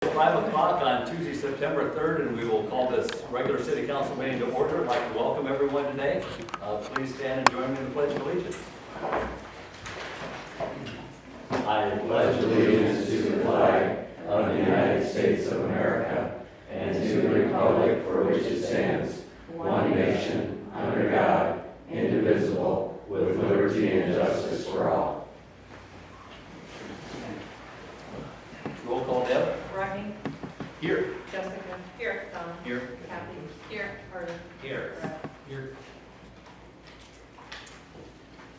5 o'clock on Tuesday, September 3rd, and we will call this regular city council meeting to order. I'd like to welcome everyone today. Please stand and join me in the Pledge of Allegiance. I pledge allegiance to the flag of the United States of America and to the republic for which it stands, one nation, under God, indivisible, with liberty and justice for all. Roll call, Deb. Rodney? Here. Jessica? Here. Don? Here. Kathy? Here. Harlan? Here. Brad? Here.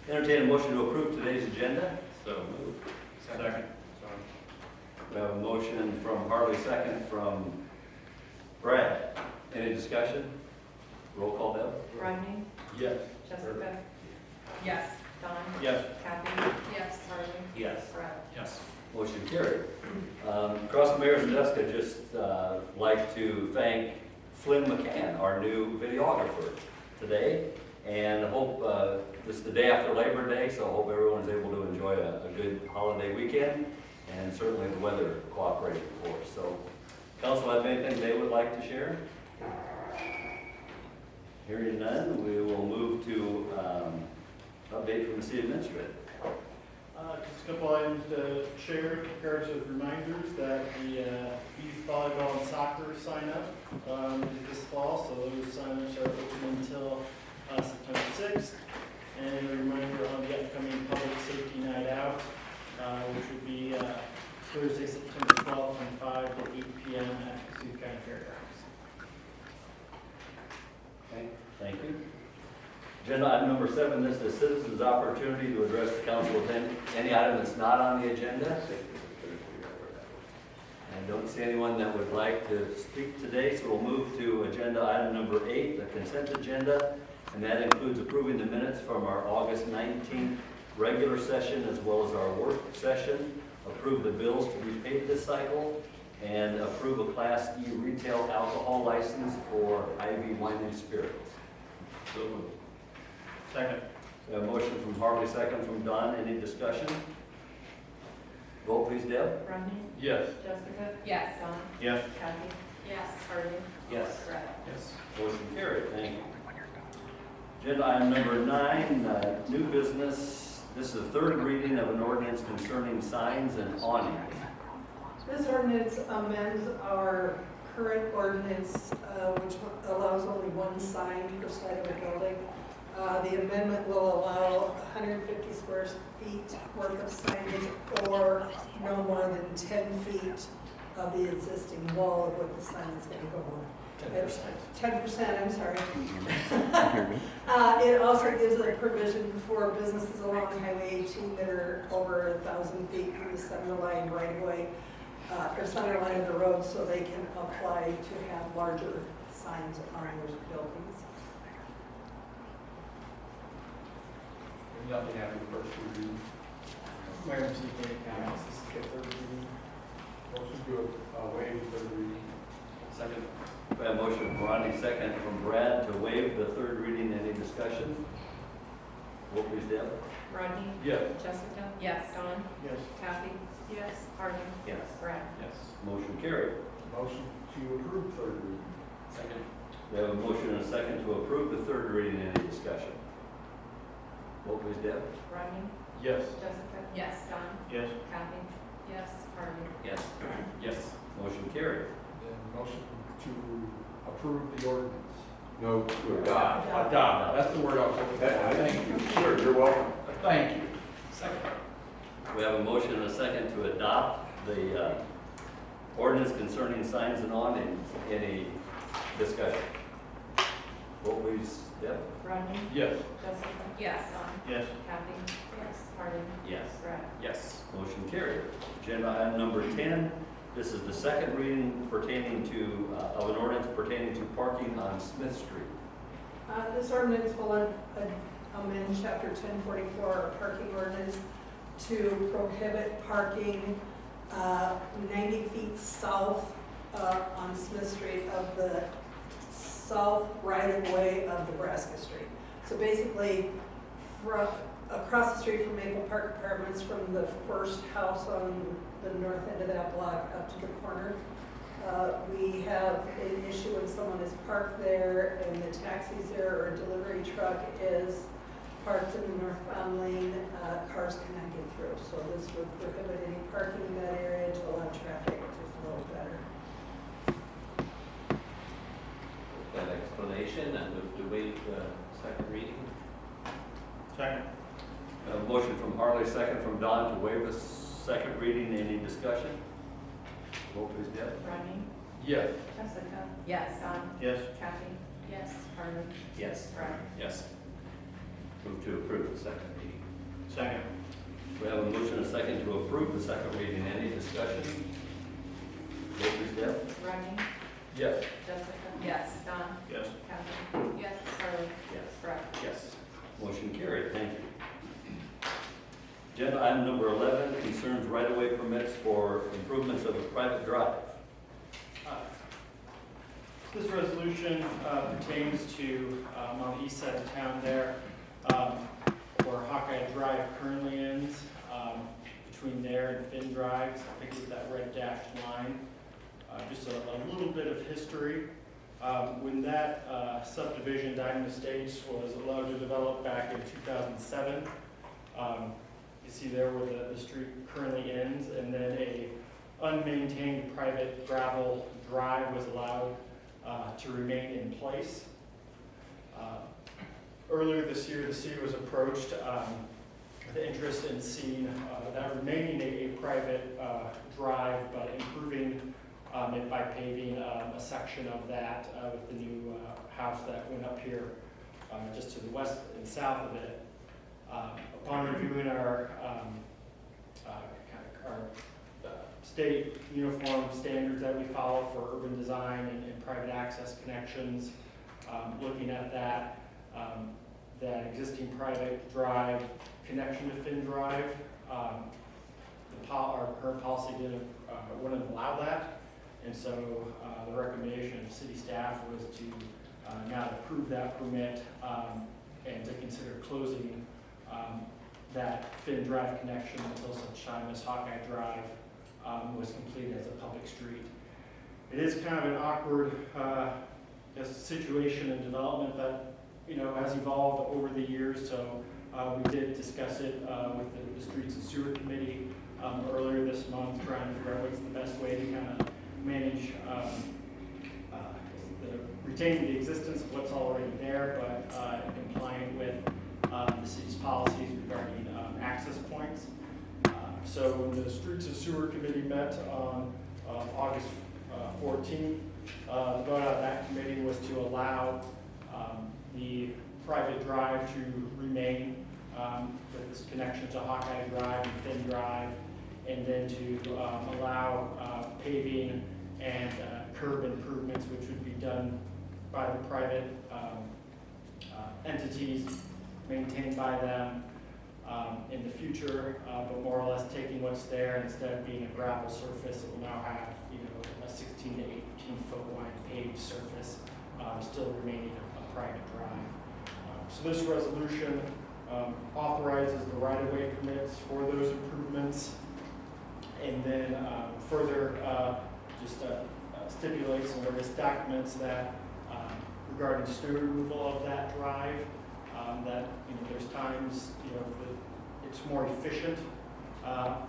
Entertain a motion to approve today's agenda. So moved. Second. We have a motion from Harley, second from Brad. Any discussion? Roll call, Deb. Rodney? Yes. Jessica? Yes. Don? Yes. Kathy? Yes. Harlan? Yes. Brad? Yes. Motion carried. Across the mayor's desk, I'd just like to thank Flynn McCann, our new videographer today. And I hope this is the day after Labor Day, so I hope everyone's able to enjoy a good holiday weekend. And certainly the weather cooperated for us. So, council, have anything they would like to share? Hearing none, we will move to update from the city administrator. Just a couple items to share, pairs of reminders that the youth volleyball and soccer sign up is this fall, so those sign-ups are open until September 6th. And a reminder on the upcoming Public Safety Night Out, which would be Thursday, September 12th from 5 to 8 p.m. at Cassuth County Fairgrounds. Okay, thank you. Agenda item number 7, this is citizens' opportunity to address the council with any item that's not on the agenda. I don't see anyone that would like to speak today, so we'll move to agenda item number 8, the consent agenda, and that includes approving the minutes from our August 19th regular session as well as our work session, approve the bills to be paid this cycle, and approve a Class E retail alcohol license for Ivy Wine and Spirits. So moved. Second. We have a motion from Harley, second from Don. Any discussion? Vote please, Deb. Rodney? Yes. Jessica? Yes. Don? Yes. Kathy? Yes. Harlan? Yes. Brad? Yes. Motion carried. Thank you. Agenda item number 9, new business. This is the third reading of an ordinance concerning signs and awnings. This ordinance amends our current ordinance, which allows only one sign per side of a building. The amendment will allow 150 square feet worth of signage or no more than 10 feet of the existing wall of what the sign is going to go on. 10%, I'm sorry. It also gives a provision for businesses along Highway 18 that are over 1,000 feet from the center line right away, or center line of the road, so they can apply to have larger signs on those buildings. Nothing after the first reading. Mayor and City Council, this is the third reading. Motion to waive the third reading. Second. We have a motion from Rodney, second from Brad to waive the third reading. Any discussion? Vote please, Deb. Rodney? Yes. Jessica? Yes. Don? Yes. Kathy? Yes. Harlan? Yes. Brad? Yes. Motion carried. Motion to approve third reading. Second. We have a motion and a second to approve the third reading. Any discussion? Vote please, Deb. Rodney? Yes. Jessica? Yes. Don? Yes. Kathy? Yes. Harlan? Yes. Yes. Motion carried. Then motion to approve the ordinance. No, to adopt. Adopt, that's the word I was looking for. Thank you. Sure, you're welcome. Thank you. Second. We have a motion and a second to adopt the ordinance concerning signs and awnings. Any discussion? Vote please, Deb. Rodney? Yes. Jessica? Yes. Don? Yes. Kathy? Yes. Harlan? Yes. Brad? Yes. Motion carried. Agenda item number 10. This is the second reading pertaining to, of an ordinance pertaining to parking on Smith Street. This ordinance will amend Chapter 1044, our parking ordinance, to prohibit parking 90 feet south on Smith Street of the south right-of-way of Nebraska Street. So basically, across the street from Maple Park Apartments, from the first house on the north end of that block up to the corner. We have an issue when someone is parked there and the taxi's there or a delivery truck is parked in the northbound lane, cars cannot get through. So this would prohibit any parking in that area to allow traffic to flow better. With that explanation, I move to waive the second reading. Second. A motion from Harley, second from Don to waive the second reading. Any discussion? Vote please, Deb. Rodney? Yes. Jessica? Yes. Don? Yes. Kathy? Yes. Harley? Yes. Brett? Yes. Move to approve the second reading. Second. We have a motion and a second to approve the second reading. Any discussion? Vote please, Deb. Rodney? Yes. Jessica? Yes. Don? Yes. Kathy? Yes. Harley? Yes. Brett? Yes. Motion carried. Thank you. Agenda item number 11 concerns right-of-way permits for improvements of a private drive. This resolution pertains to on the east side of town there, where Hawkeye Drive currently ends, between there and Finn Drive, so I think it's that red dashed line. Just a little bit of history. When that subdivision, Diamond Estates, was allowed to develop back in 2007, you see there where the street currently ends, and then a unmaintained private gravel drive was allowed to remain in place. Earlier this year, the city was approached with interest in seeing that remaining a private drive, but improving it by paving a section of that with the new house that went up here just to the west and south of it. Upon reviewing our state uniform standards that we follow for urban design and private access connections, looking at that, that existing private drive connection to Finn Drive, our current policy wouldn't allow that, and so the recommendation of city staff was to not approve that permit and to consider closing that Finn Drive connection until such time as Hawkeye Drive was completed as a public street. It is kind of an awkward situation and development that has evolved over the years. So we did discuss it with the Streets and Sewer Committee earlier this month, trying to figure out what's the best way to kind of manage retaining the existence of what's already there, but compliant with the city's policies regarding access points. So when the Streets and Sewer Committee met on August 14th, the vote out of that committee was to allow the private drive to remain with this connection to Hawkeye Drive and Finn Drive, and then to allow paving and curb improvements, which would be done by the private entities, maintained by them in the future, but more or less taking what's there, instead of being a gravel surface, it will now have a 16 to 18 foot wide paved surface, still remaining a private drive. So this resolution authorizes the right-of-way permits for those improvements, and then further just stipulates in various documents that regarding snow removal of that drive, that there's times it's more efficient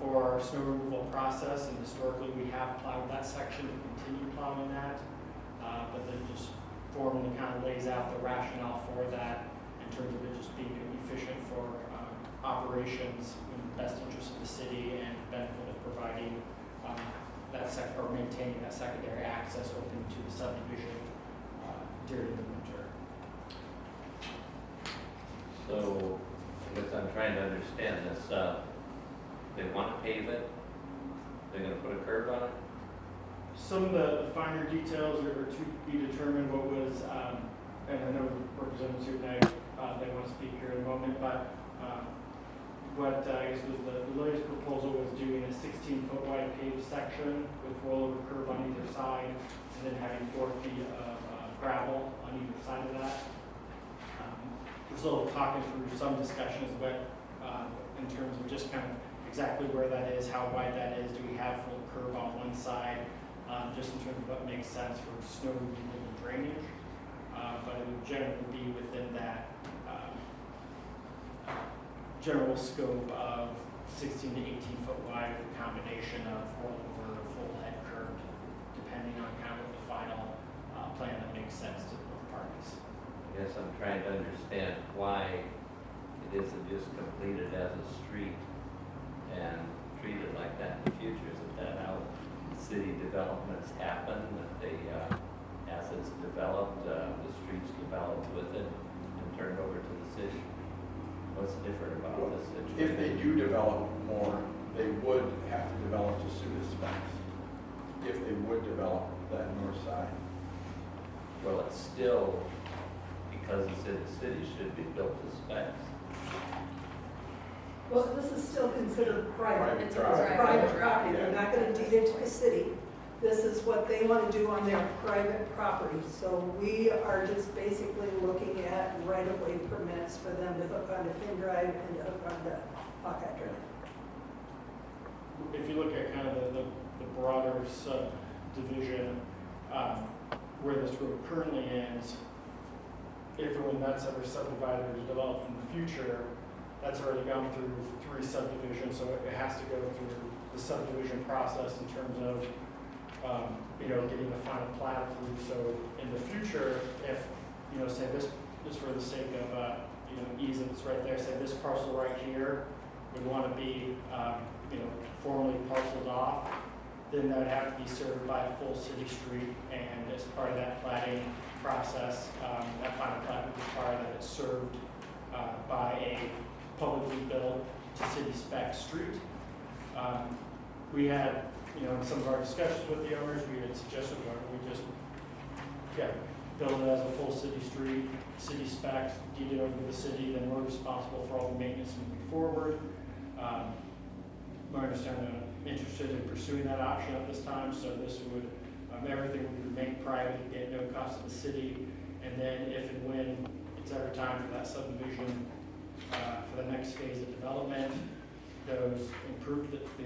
for our snow removal process, and historically we have plowed that section and continue plowing that, but then just formally kind of lays out the rationale for that in terms of it just being efficient for operations in the best interest of the city and benefit of providing or maintaining that secondary access open to the subdivision during the winter. So, I guess I'm trying to understand this. They want to pave it? They're going to put a curb on it? Some of the finer details are to be determined. What was, and I know Representative Suit they want to speak here in a moment, but what I guess was the latest proposal was doing a 16-foot wide paved section with rollover curb on either side, and then having 4 feet of gravel on either side of that. We're still talking through some discussions, but in terms of just kind of exactly where that is, how wide that is, do we have full curb on one side, just in terms of what makes sense for snow removal and drainage. But it would generally be within that general scope of 16 to 18 foot wide with a combination of rollover or full head curb, depending on kind of what the final plan that makes sense to both parties. I guess I'm trying to understand why it isn't just completed as a street and treated like that in the future. Isn't that how city developments happen, that they, as it's developed, the streets developed with it and turned over to the city? What's different about this situation? If they do develop more, they would have to develop to suit the specs. If they would develop that north side. Well, it's still, because it's in the city, should be built to specs. Well, this is still considered private. It's a drive. Private property, they're not gonna deed it to the city. This is what they wanna do on their private property. So we are just basically looking at right-of-way permits for them to hook onto Finn Drive and to hook onto Hawkeye Drive. If you look at kind of the broader subdivision, where this road currently ends, if and when that's ever subdivided or developed in the future, that's already gone through 3 subdivisions, so it has to go through the subdivision process in terms of, getting the final plat approved. So in the future, if, say this, just for the sake of, ease, of it's right there, say this parcel right here would want to be, formally parceled off, then that would have to be served by a full city street, and as part of that platting process, that final plat would require that it's served by a publicly built to city spec street. We had, in some of our discussions with the owners, we had suggested why don't we just, build it as a full city street, city specs, deed it over to the city, then we're responsible for all the maintenance moving forward. My understanding, I'm interested in pursuing that option at this time, so this would, everything would remain private at no cost to the city, and then if and when it's ever time for that subdivision, for the next phase of development, the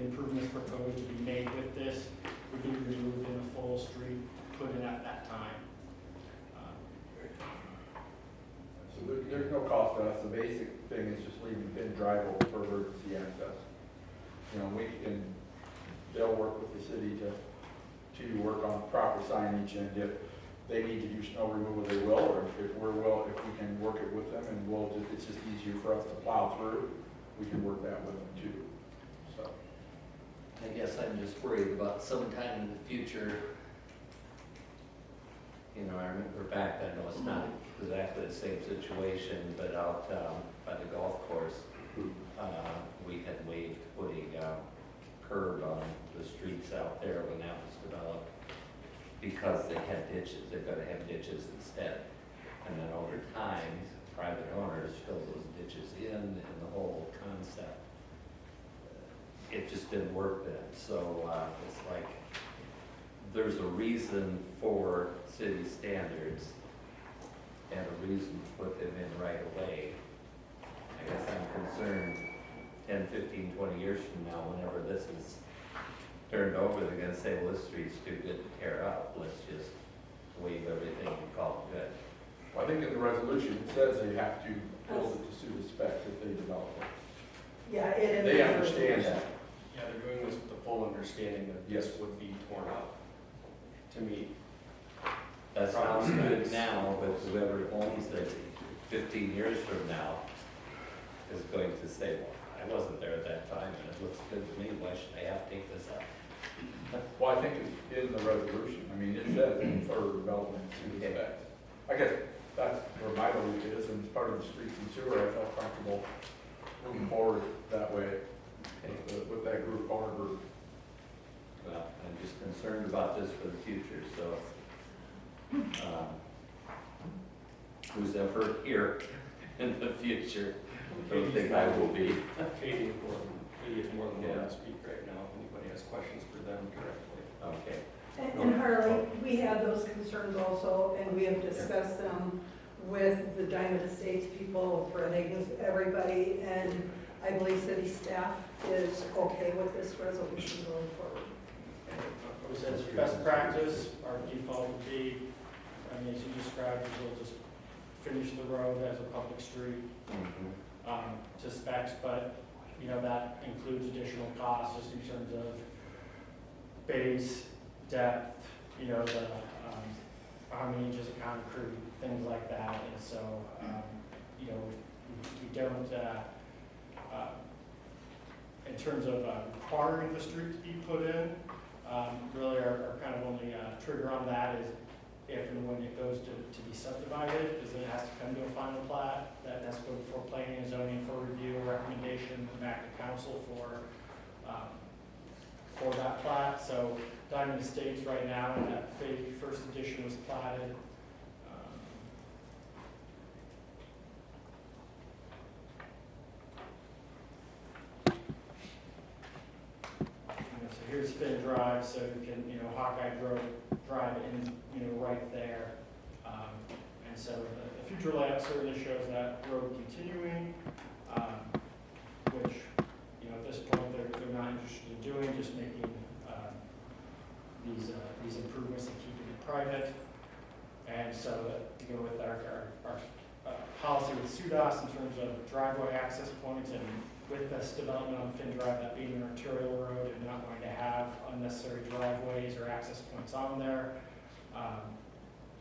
improvements proposed to be made with this would be removed in a full street put in at that time. So there's no cost to us. The basic thing is just leaving Finn Drive open for emergency access. They'll work with the city to work on proper signage, and if they need to do snow removal, they will, or if we can work it with them, and it's just easier for us to plow through, we can work that with them too. So, I guess I'm just worried about sometime in the future, I remember back, I know it's not exactly the same situation, but out by the golf course, we had waived putting curb on the streets out there when that was developed, because they had ditches. They're gonna have ditches instead. And then over time, private owners fill those ditches in, and the whole concept, it just didn't work then. So it's like, there's a reason for city standards and a reason to put them in right away. I guess I'm concerned 10, 15, 20 years from now, whenever this is turned over, they're gonna say, well, this street's too good to tear up. Let's just waive everything and call it good. well, I think in the resolution, it says they have to build it to suit the specs if they develop it. Yeah, it is. They understand that. Yeah, they're doing this with the full understanding that this would be torn up to meet. That sounds good now, but whoever owns it 15 years from now is going to say, well, I wasn't there at that time, and it looks good to me, why should I have to take this up? Well, I think it's in the resolution. I mean, it says further development to the specs. I guess that's where my belief is, and as part of the streets and sewer, I felt comfortable moving forward that way with that group, owner group. Well, I'm just concerned about this for the future, so who's ever here in the future, I don't think I will be. Katie is more than willing to speak right now, if anybody has questions for them directly. Okay. And Harley, we had those concerns also, and we have discussed them with the Diamond Estates people, Fred Higgins, everybody, and I believe city staff is okay with this resolution going forward. We said it's best practice, our default would be, I mean, as you described, we'll just finish the road as a public street to specs, but, you know, that includes additional costs just in terms of base, depth, you know, the, how many inches of concrete, things like that, and so, you know, we don't, in terms of requiring the street to be put in, really our kind of only trigger on that is if and when it goes to be subdivided, is it has to come to a final plat, that's go before planning and zoning for review, recommendation, and back to council for that plat. So Diamond Estates right now, and that first edition was platted. So here's Finn Drive, so you can, you know, Hawkeye Drive in, you know, right there. And so the future layout certainly shows that road continuing, which, you know, at this point, they're not interested in doing, just making these improvements and keeping it private. And so to go with our policy with SUDAS in terms of driveway access points, and with this development on Finn Drive, that being an arterial road and not going to have unnecessary driveways or access points on there,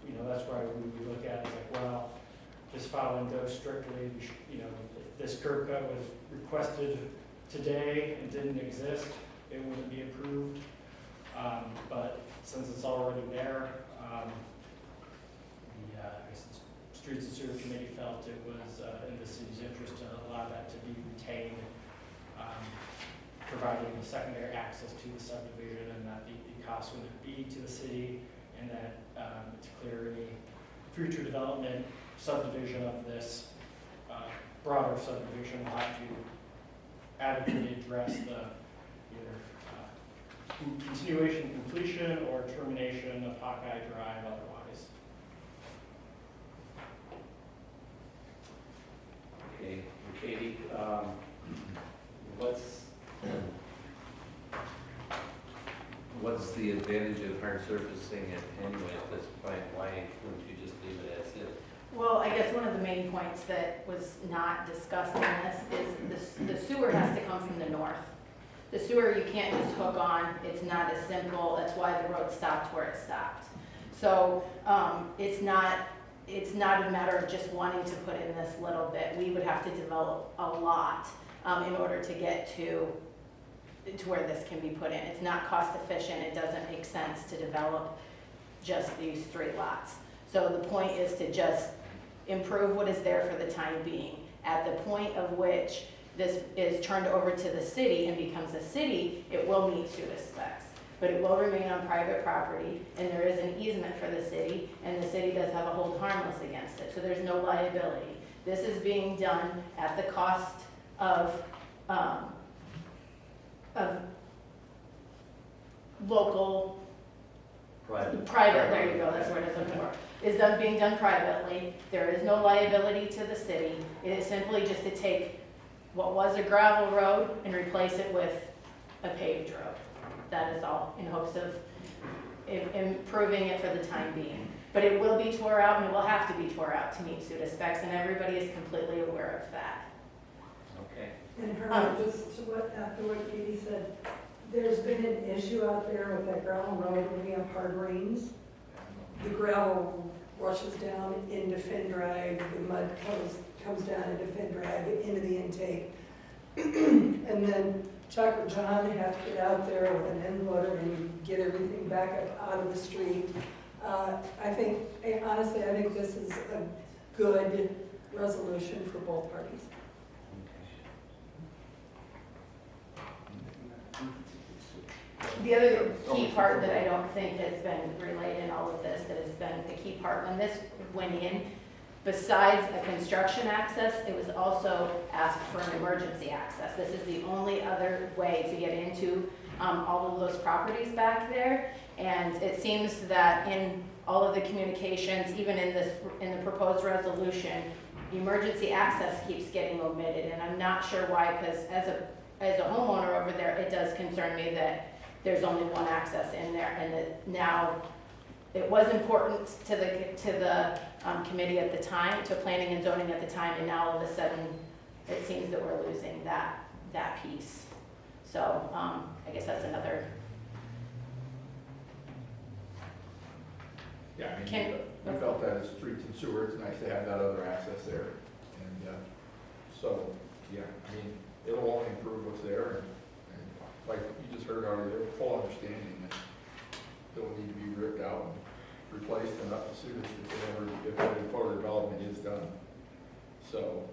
you know, that's why we look at it like, well, just following those strictly, you know, if this curb cut was requested today and didn't exist, it wouldn't be approved. But since it's already there, I guess the Streets and Sewer Committee felt it was in the city's interest to allow that to be retained, providing the secondary access to the subdivision, and that the cost wouldn't be to the city, and that to clear any future development subdivision of this broader subdivision will have to adequately address the either continuation, completion, or termination of Hawkeye Drive otherwise. Okay, Katie, what's the advantage of hard surfacing it anyway at this point? Why wouldn't you just leave it as is? Well, I guess one of the main points that was not discussed in this is the sewer has to come from the north. The sewer you can't just hook on, it's not as simple, that's why the road stopped where it stopped. So it's not a matter of just wanting to put in this little bit. We would have to develop a lot in order to get to where this can be put in. It's not cost efficient, it doesn't make sense to develop just these 3 lots. So the point is to just improve what is there for the time being. At the point of which this is turned over to the city and becomes a city, it will meet SUDA specs. But it will remain on private property, and there is an easement for the city, and the city does have a hold harmless against it, so there's no liability. This is being done at the cost of local, private, there you go, that's what it's looking for. Is being done privately. There is no liability to the city. It is simply just to take what was a gravel road and replace it with a paved road. That is all, in hopes of improving it for the time being. But it will be tore out, and it will have to be tore out to meet SUDA specs, and everybody is completely aware of that. Okay. And just to after what Katie said, there's been an issue out there with that gravel road when we have hard rains. The gravel washes down into Finn Drive, the mud comes down into Finn Drive, into the intake. And then Chuck or John have to get out there with an end loader and get everything back up out of the street. Honestly, I think this is a good resolution for both parties. The other key part that I don't think has been relayed in all of this, that has been the key part when this went in, besides a construction access, it was also asked for an emergency access. This is the only other way to get into all of those properties back there. And it seems that in all of the communications, even in the proposed resolution, emergency access keeps getting omitted. And I'm not sure why, because as a homeowner over there, it does concern me that there's only one access in there, and that now, it was important to the committee at the time, to planning and zoning at the time, and now all of a sudden, it seems that we're losing that piece. So, I guess that's another, Yeah, I mean, Can- we felt that as streets and sewer, it's nice to have that other access there. And, so, yeah, I mean, it'll only improve what's there. And like you just heard already, there's full understanding that it'll need to be ripped out and replaced and up to suit if any further development is done. So,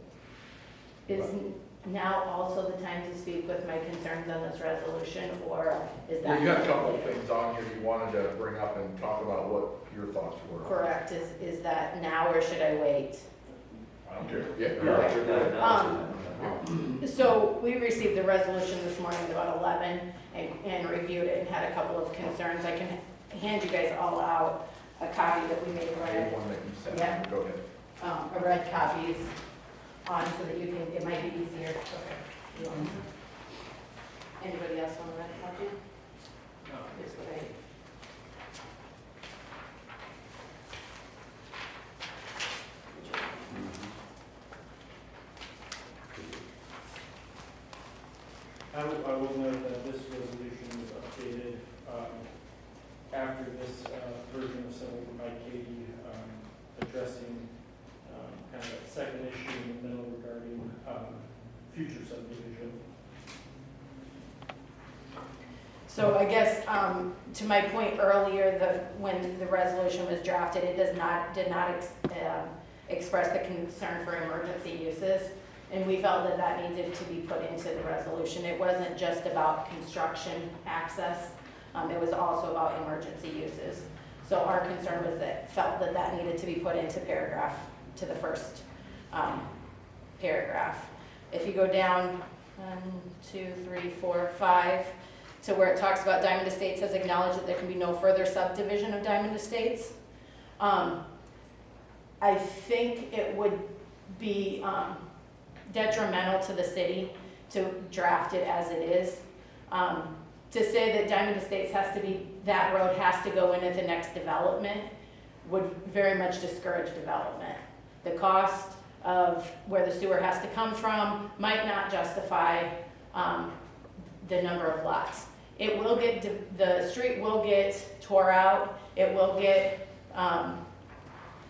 is now also the time to speak with my concerns on this resolution, or is well, that? you have a couple of things on here you wanted to bring up and talk about what your thoughts were. Correct, is that now, or should I wait? I don't care. Yeah. So we received the resolution this morning at about 11 and reviewed it and had a couple of concerns. I can hand you guys all out a copy that we made I red, have one that you sent. Yeah. Go ahead. a red copies on so that you can, it might be easier. You want- Anybody else want a red copy? No. It's great. I will note that this resolution was updated after this version was sent over by Katie, addressing kind of that second issue in the middle regarding future subdivision. So I guess, to my point earlier, when the resolution was drafted, it did not express the concern for emergency uses. And we felt that that needed to be put into the resolution. It wasn't just about construction access, it was also about emergency uses. So our concern was felt that that needed to be put into the first paragraph. If you go down 1, 2, 3, 4, 5, to where it talks about Diamond Estates has acknowledged that there can be no further subdivision of Diamond Estates. I think it would be detrimental to the city to draft it as it is. To say that Diamond Estates that road has to go into the next development would very much discourage development. The cost of where the sewer has to come from might not justify the number of lots. The street will get tore out, it will get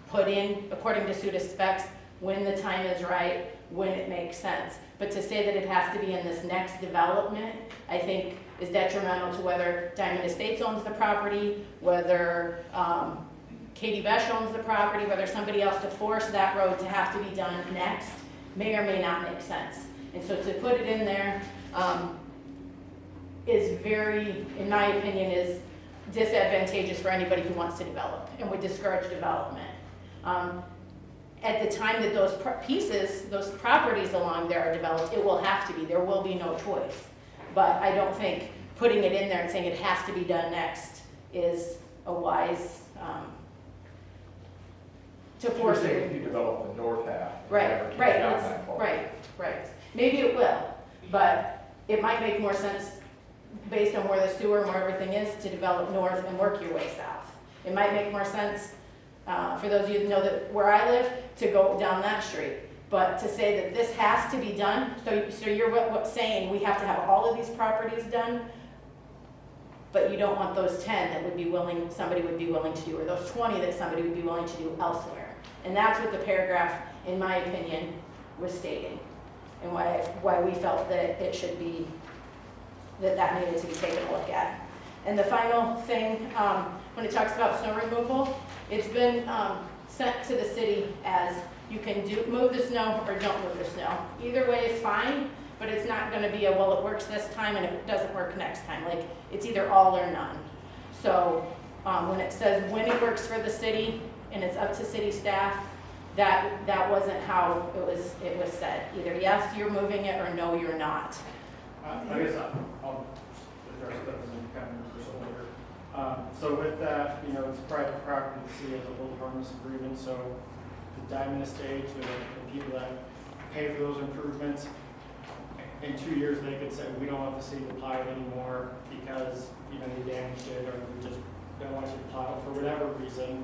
put in according to SUDA specs when the time is right, when it makes sense. But to say that it has to be in this next development, I think is detrimental to whether Diamond Estates owns the property, whether Katie Besh owns the property, whether somebody else to force that road to have to be done next may or may not make sense. And so to put it in there is very, in my opinion, is disadvantageous for anybody who wants to develop and would discourage development. At the time that those those properties along there are developed, it will have to be, there will be no choice. But I don't think putting it in there and saying it has to be done next is a wise, to force You're saying it. if you develop the north half. you Right, never get right, down that's- that far. right. Maybe it will, but it might make more sense based on where the sewer and where everything is to develop north and work your way south. It might make more sense, for those of you that know that where I live, to go down that street. But to say that this has to be done, so you're saying we have to have all of these properties done, but you don't want those 10 that somebody would be willing to do, or those 20 that somebody would be willing to do elsewhere. And that's what the paragraph, in my opinion, was stating, and why we felt that it should be, that needed to be taken a look at. And the final thing, when it talks about snow removal, it's been sent to the city as you can move the snow or don't move the snow. Either way is fine, but it's not gonna be well, it works this time and it doesn't work next time. Like, it's either all or none. So when it says when it works for the city and it's up to city staff, that wasn't how it was said. Either yes, you're moving it, or no, you're not. I guess I'll address that as a kind of personal later. So with that, it's private property, the city has a hold harmless agreement, so the Diamond Estates or the people that pay for those improvements in 2 years, they could say, we don't want the city to plow it anymore because, you know, you damaged it, or we just don't want you to plow it for whatever reason,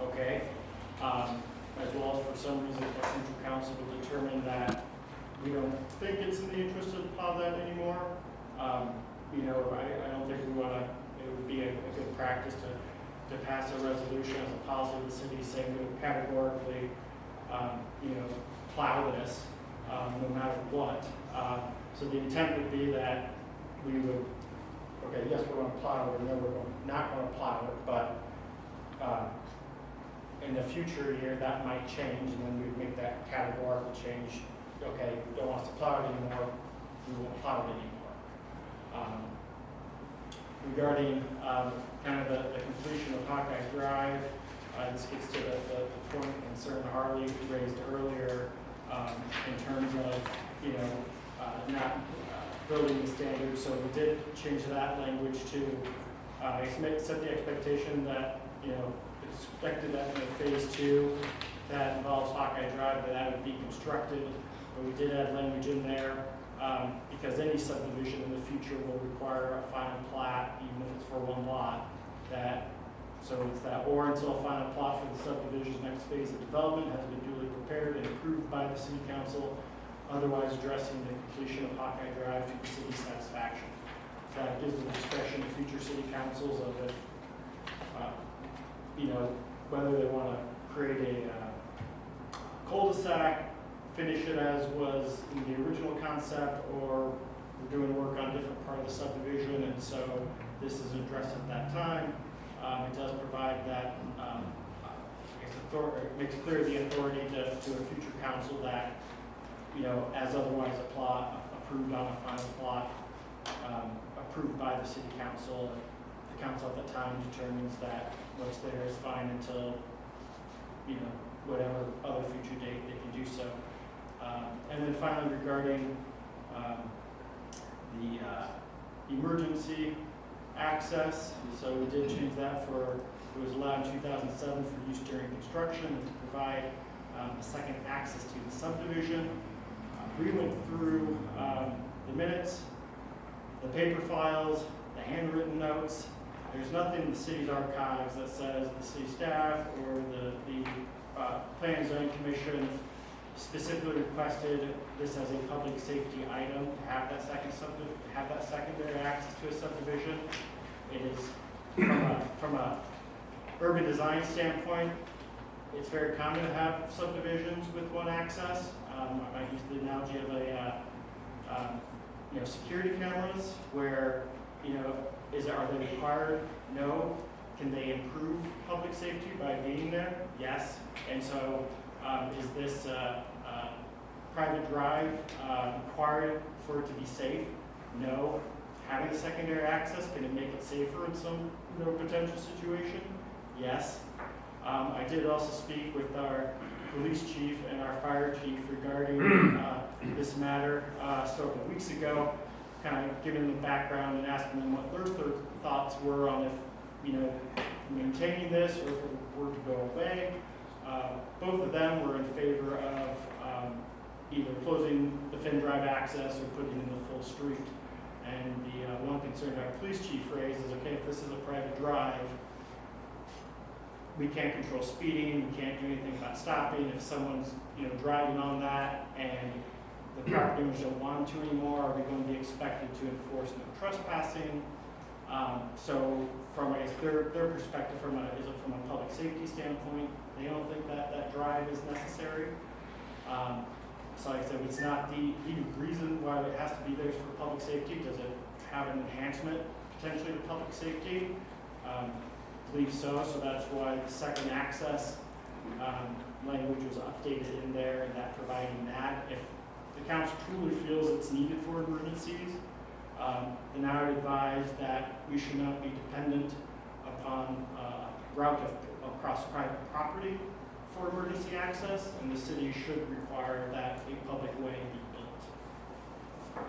okay? As well as for some reason, if central council will determine that we don't think it's in the interest to plow that anymore, you know, I don't think we want to, it would be a good practice to pass a resolution as a policy of the city saying we would categorically, you know, plow this, no matter what. So the intent would be that we would, okay, yes, we're going to plow it, or no, we're not going to plow it, but in the future year, that might change, and then we'd make that categorical change. Okay, we don't want us to plow it anymore, we won't plow it anymore. Regarding kind of the completion of Hawkeye Drive, this gets to the point and concern Harley raised earlier in terms of, you know, not building the standards. So we did change that language to set the expectation that, you know, expected that in phase 2 that involves Hawkeye Drive, that would be constructed. But we did add language in there because any subdivision in the future will require a final plat, even if it's for one lot. So it's that, or until a final plat for the subdivision's next phase of development has been duly prepared and approved by the city council, otherwise addressing the completion of Hawkeye Drive to the city's satisfaction. So that gives the discretion to future city councils of it, you know, whether they want to create a cul-de-sac, finish it as was in the original concept, or we're doing work on a different part of the subdivision, and so this is addressed at that time. It does provide that, it makes clear the authority to a future council that, you know, as otherwise approved on a final plot, approved by the city council. The council at the time determines that what's there is fine until, you know, whatever other future date they can do so. And then finally, regarding the emergency access, so we did change that it was allowed in 2007 for use during construction and to provide a second access to the subdivision. We went through the minutes, the paper files, the handwritten notes. There's nothing in the city's archives that says the city staff or the Planning and Zoning Commission specifically requested this as a public safety item to have that secondary access to a subdivision. It is from a urban design standpoint, it's very common to have subdivisions with one access. I might use the analogy of you know, security cameras, where, you know, are they required? No. Can they improve public safety by being there? Yes. And so, is this private drive required for it to be safe? No. Having a secondary access, can it make it safer in some, you know, potential situation? Yes. I did also speak with our police chief and our fire chief regarding this matter several weeks ago, kind of giving them the background and asking them what their thoughts were on if, you know, maintaining this or if it were to go away. Both of them were in favor of either closing the Finn Drive access or putting in the full street. And the one concern our police chief raised is, okay, if this is a private drive, we can't control speeding, we can't do anything about stopping. If someone's, you know, driving on that and the property owners don't want them to anymore, are we going to be expected to enforce no trespassing? So from, I guess, their perspective from a public safety standpoint, they don't think that drive is necessary. So like I said, it's not the reason why it has to be there for public safety. Does it have an enhancement potentially to public safety? I believe so, so that's why the second access language was updated in there, and that providing that. If the council truly feels it's needed for emergencies, then I would advise that we should not be dependent upon route across private property for emergency access, and the city should require that a public way be built.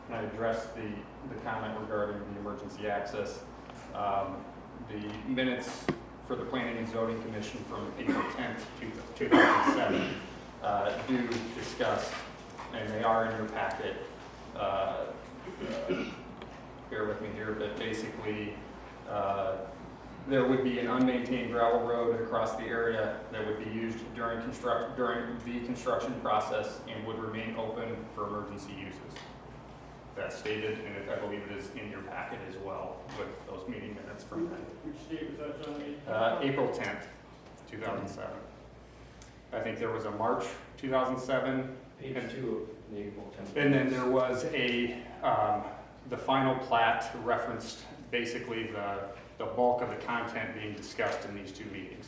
Can I address the comment regarding the emergency access? The minutes for the Planning and Zoning Commission from April 10th, 2007 do discuss, and they are in your packet. Bear with me here, but basically, there would be an unmaintained gravel road across the area that would be used during the construction process and would remain open for emergency uses. That's stated, and I believe it is in your packet as well with those meeting minutes from then. Which date was that done? April 10th, 2007. I think there was a March 2007, Page 2 of the April 10th. and then there was the final plat referenced basically the bulk of the content being discussed in these two meetings.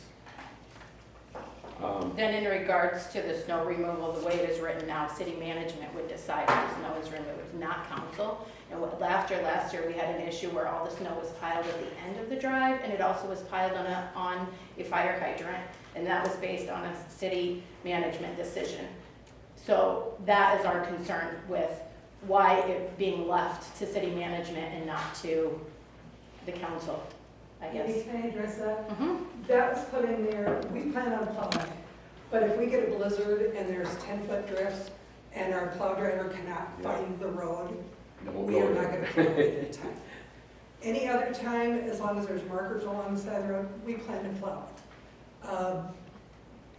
Then in regards to the snow removal, the way it is written now, city management would decide if the snow is removed, not council. And last year, we had an issue where all the snow was piled at the end of the drive, and it also was piled on a fire hydrant, and that was based on a city management decision. So that is our concern with why it being left to city management and not to the council, I guess. Maybe can I address that? Mhm. That was put in there, we plan on plowing, but if we get a blizzard and there's 10-foot drifts and our plow driver cannot find the road, we are not gonna plow it at that time. Any other time, as long as there's markers along the side of the road, we plan to plow it.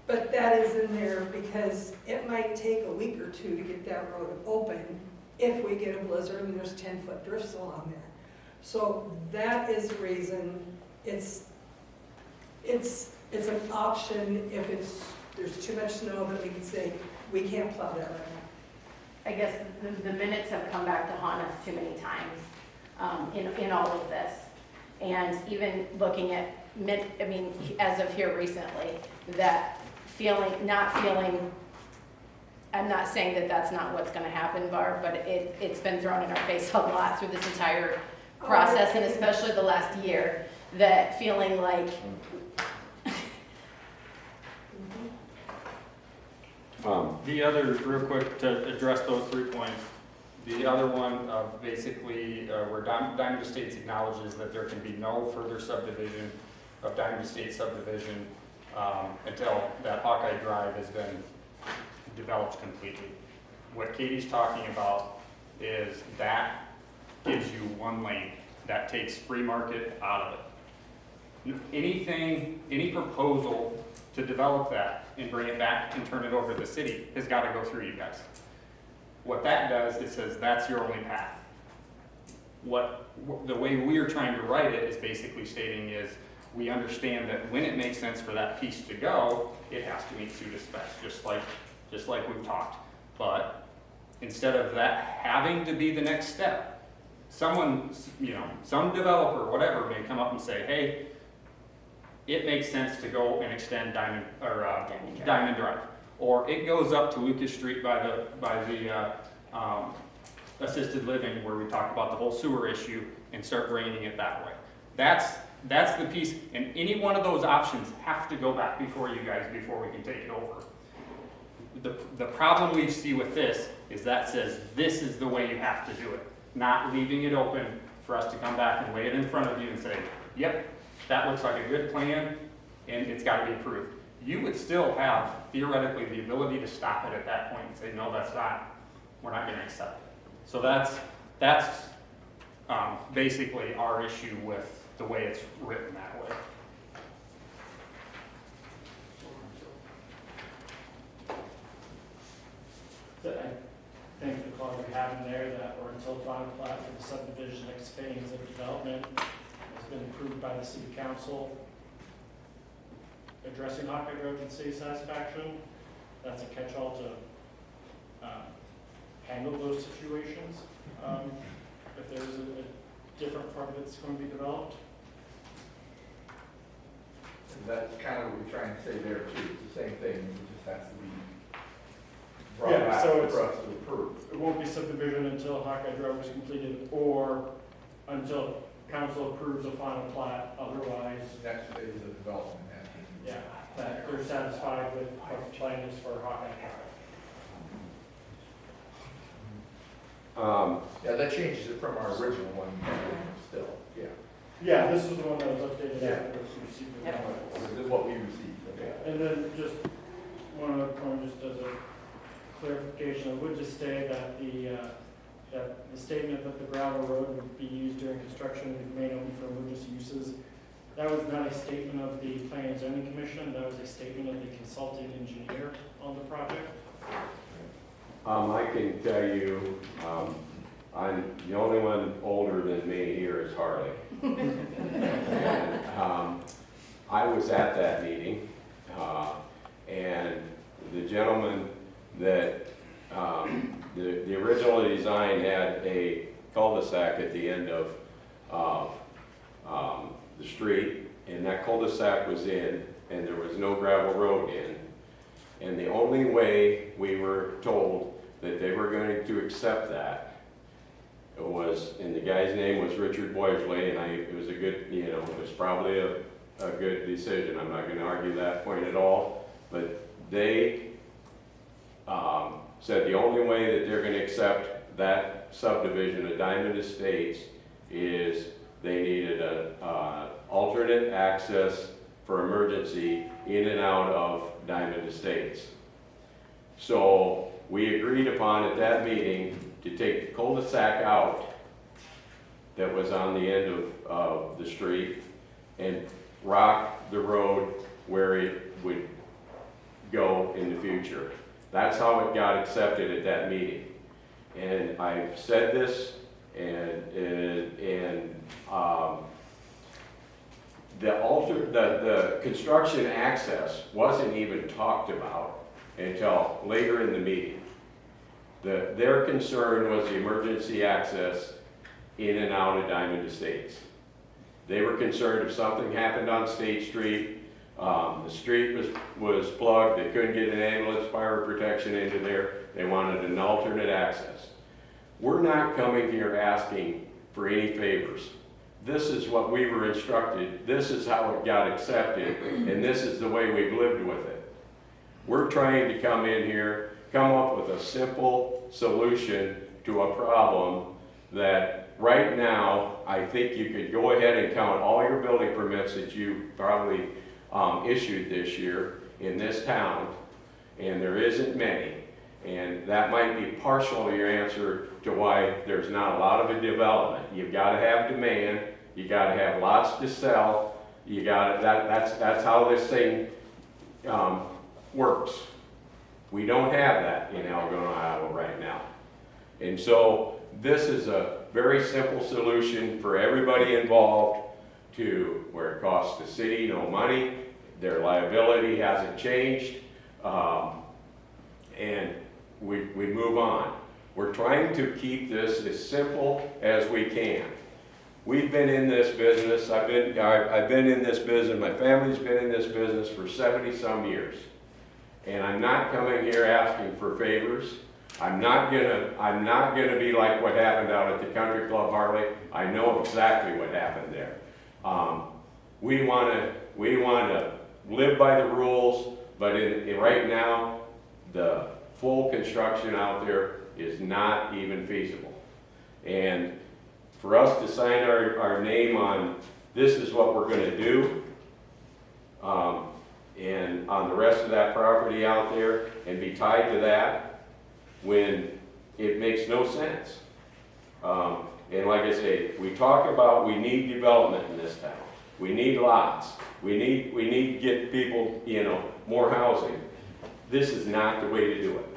But that is in there because it might take a week or two to get that road open if we get a blizzard and there's 10-foot drifts along there. So that is the reason it's an option if there's too much snow that we can say, we can't plow that right now. I guess the minutes have come back to haunt us too many times in all of this. And even looking at, as of here recently, that not feeling, I'm not saying that that's not what's gonna happen, Barb, but it's been thrown in our face a lot through this entire process, and especially the last year, that feeling like, The other, real quick, to address those 3 points, the other one, basically, where Diamond Estates acknowledges that there can be no further subdivision of Diamond Estates subdivision until that Hawkeye Drive has been developed completely. What Katie's talking about is that gives you one lane, that takes free market out of it. Any proposal to develop that and bring it back and turn it over to the city has got to go through you guys. What that does, it says that's your only path. The way we are trying to write it is basically stating is, we understand that when it makes sense for that piece to go, it has to meet SUDA specs, just like we've talked. But instead of that having to be the next step, some developer, whatever, may come up and say, hey, it makes sense to go and extend Diamond Drive. Or it goes up to Lucas Street by the assisted living where we talk about the whole sewer issue and start draining it that way. That's the piece, and any one of those options have to go back before you guys before we can take it over. The problem we see with this is that says this is the way you have to do it, not leaving it open for us to come back and lay it in front of you and say, yep, that looks like a good plan and it's got to be approved. You would still have theoretically the ability to stop it at that point and say, no, we're not going to accept it. So that's basically our issue with the way it's written that way. So I think the clause we have in there that or until final plat for the subdivision next phase of development has been approved by the city council, addressing Hawkeye Road and city satisfaction, that's a catch-all to handle those situations. If there's a different part of it that's going to be developed. And that's kind of what we're trying to say there too, it's the same thing, it just has to be brought Yeah, back so for us to approve. It won't be subdivision until Hawkeye Drive is completed or until council approves a final plat, otherwise, Next phase of development. yeah, that they're satisfied with what the plan is for Hawkeye Drive. Yeah, that changes it from our original one, still, yeah. Yeah, this was the one that was updated Yeah. after we received the Yep. comments. This is what we received, okay. And then just one other point, just as a clarification, I would just say that the statement that the gravel road would be used during construction is made only for emergency uses. That was not a statement of the Planning and Zoning Commission, that was a statement of the consulting engineer on the project. I can tell you, I'm the only one older than me here is Harley. And, I was at that meeting, and the gentleman that, the original design had a cul-de-sac at the end of the street, and that cul-de-sac was in, and there was no gravel road in. And the only way we were told that they were going to accept that was, and the guy's name was Richard Boysley, and it was a good, it was probably a good decision. I'm not gonna argue that point at all, but they said the only way that they're gonna accept that subdivision of Diamond Estates is they needed a alternate access for emergency in and out of Diamond Estates. So we agreed upon at that meeting to take the cul-de-sac out that was on the end of the street and rock the road where it would go in the future. That's how it got accepted at that meeting. And I've said this, and the construction access wasn't even talked about until later in the meeting. Their concern was the emergency access in and out of Diamond Estates. They were concerned if something happened on State Street, the street was plugged, they couldn't get an ambulance fire protection into there, they wanted an alternate access. We're not coming here asking for any favors. This is what we were instructed, this is how it got accepted, and this is the way we've lived with it. We're trying to come in here, come up with a simple solution to a problem that right now, I think you could go ahead and count all your building permits that you probably issued this year in this town, and there isn't many. And that might be partial to your answer to why there's not a lot of a development. You've got to have demand, you got to have lots to sell, you got to, that's how this thing works. We don't have that in Algona, Iowa right now. And so this is a very simple solution for everybody involved to where it costs the city no money, their liability hasn't changed, and we move on. We're trying to keep this as simple as we can. We've been in this business, I've been in this business, my family's been in this business for 70-some years. And I'm not coming here asking for favors. I'm not gonna be like what happened out at the Country Club, Harley. I know exactly what happened there. We wanna live by the rules, but right now, the full construction out there is not even feasible. And for us to sign our name on, this is what we're gonna do, and on the rest of that property out there, and be tied to that, when it makes no sense. And like I say, we talk about we need development in this town. We need lots. We need to get people, more housing. This is not the way to do it.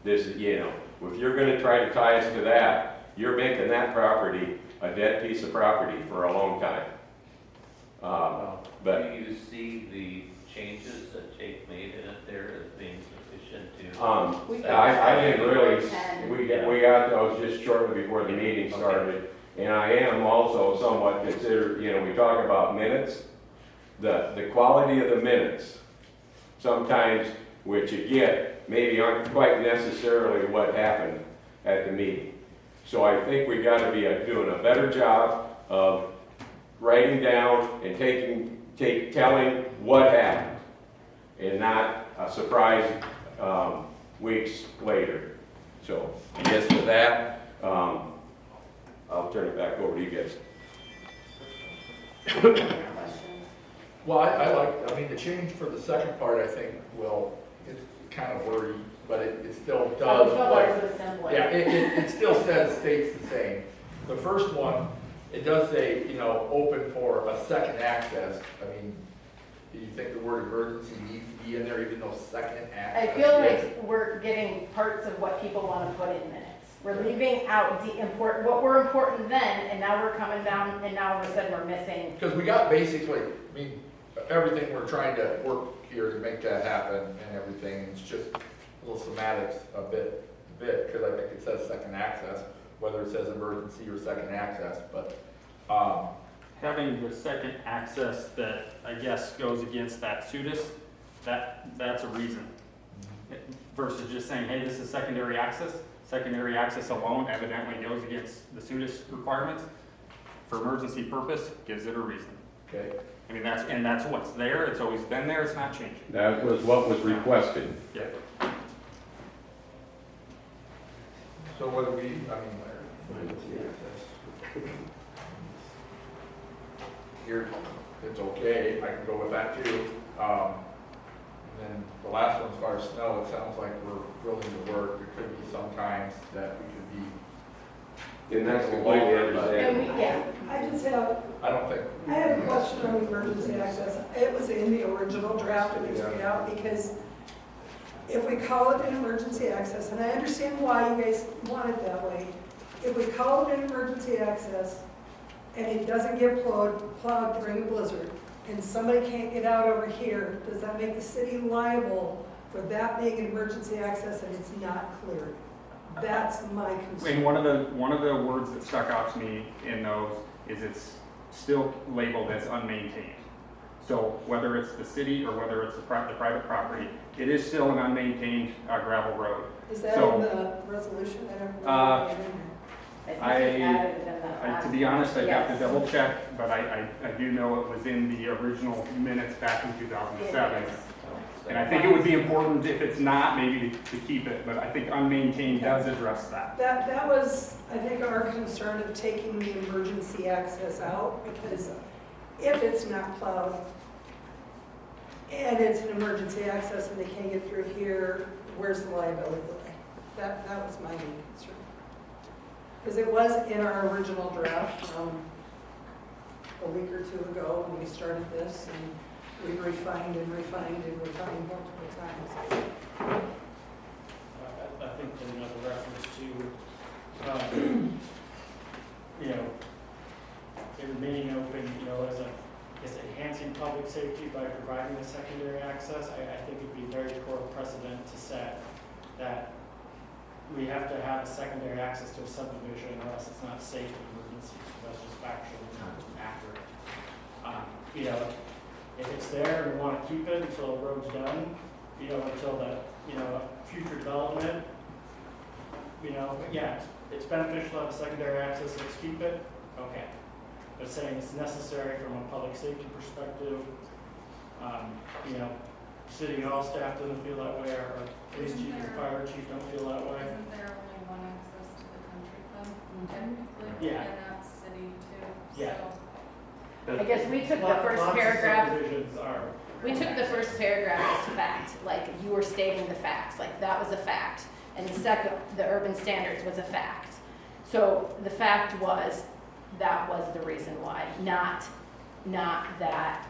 This is, if you're gonna try to tie us to that, you're making that property a dead piece of property for a long time. But Do you see the changes that Jake made in it there as being sufficient to? I didn't really, we got those just shortly before the meeting started. And I am also somewhat considered, we talk about minutes, the quality of the minutes, sometimes which you get, maybe aren't quite necessarily what happened at the meeting. So I think we got to be doing a better job of writing down and telling what happened, and not a surprise weeks later. So I guess with that, I'll turn it back over to you guys. Well, I like, the change for the second part, I think, will it's kind of wordy, but it still I does. felt like it was simpler. Yeah, it still states the same. The first one, it does say, you know, open for a second access. I mean, do you think the word emergency needs to be in there even though second I access? feel is? like we're getting parts of what people want to put in minutes. We're leaving out the important, what were important then, and now we're coming down, and now all of a sudden we're missing. Because we got basically, I mean, everything we're trying to work here to make that happen and everything, it's just little semantics a bit, because I think it says second access, whether it says emergency or second access, but, Having the second access that I guess goes against that SUDIS, that's a reason. Versus just saying, hey, this is secondary access. Secondary access alone evidently goes against the SUDIS requirements. For emergency purpose, gives it a reason. okay. I mean, that's what's there, it's always been there, it's not changing. That was what was requested. Yeah. So what do we, I mean, emergency access. Here, it's okay, I can go with that too. And then the last one, as far as snow, it sounds like we're willing to work. There could be some times that we could be. And that's completely And understandable. we, yeah, I just have, I don't think. I have a question on emergency access. It was in the original draft and we took it out because if we call it an emergency access, and I understand why you guys want it that way, if we call it an emergency access and it doesn't get plowed during a blizzard, and somebody can't get out over here, does that make the city liable for that being an emergency access and it's not cleared? That's my concern. And one of the words that stuck out to me in those is it's still labeled as unmaintained. So whether it's the city or whether it's the private property, it is still an unmaintained gravel road. Is that So, in the resolution that everyone? Uh, I think we added it in the To last. be honest, I'd have to Yes. double check, but I do know it was in the original minutes back in 2007. It is. And I think it would be important, if it's not, maybe to keep it, but I think unmaintained does address that. That was, I think, our concern of taking the emergency access out, because if it's not plowed and it's an emergency access and they can't get through here, where's the liability? That was my main concern. Because it was in our original draft a week or two ago when we started this, and we refined and refined and refined multiple times. I think that another reference to, you know, it remaining open, you know, as enhancing public safety by providing a secondary access, I think it'd be very poor precedent to set that we have to have a secondary access to a subdivision unless it's not safe in emergency. That's just factually not accurate. You know, if it's there and we want to keep it until the road's done, you know, until the, you know, future development, you know, but yeah, it's beneficial to have a secondary access, let's keep it, okay. But saying it's necessary from a public safety perspective, you know, city hall staff doesn't feel that way, our police chief and fire chief don't feel that way. Isn't there only one access to the country club technically? Yeah. And that's city too, Yeah. so. I guess we took the Lots first of paragraph, subdivisions are. we took the first paragraph as fact, like you were stating the facts, like that was a fact. And the second, the urban standards was a fact. So the fact was, that was the reason why, not that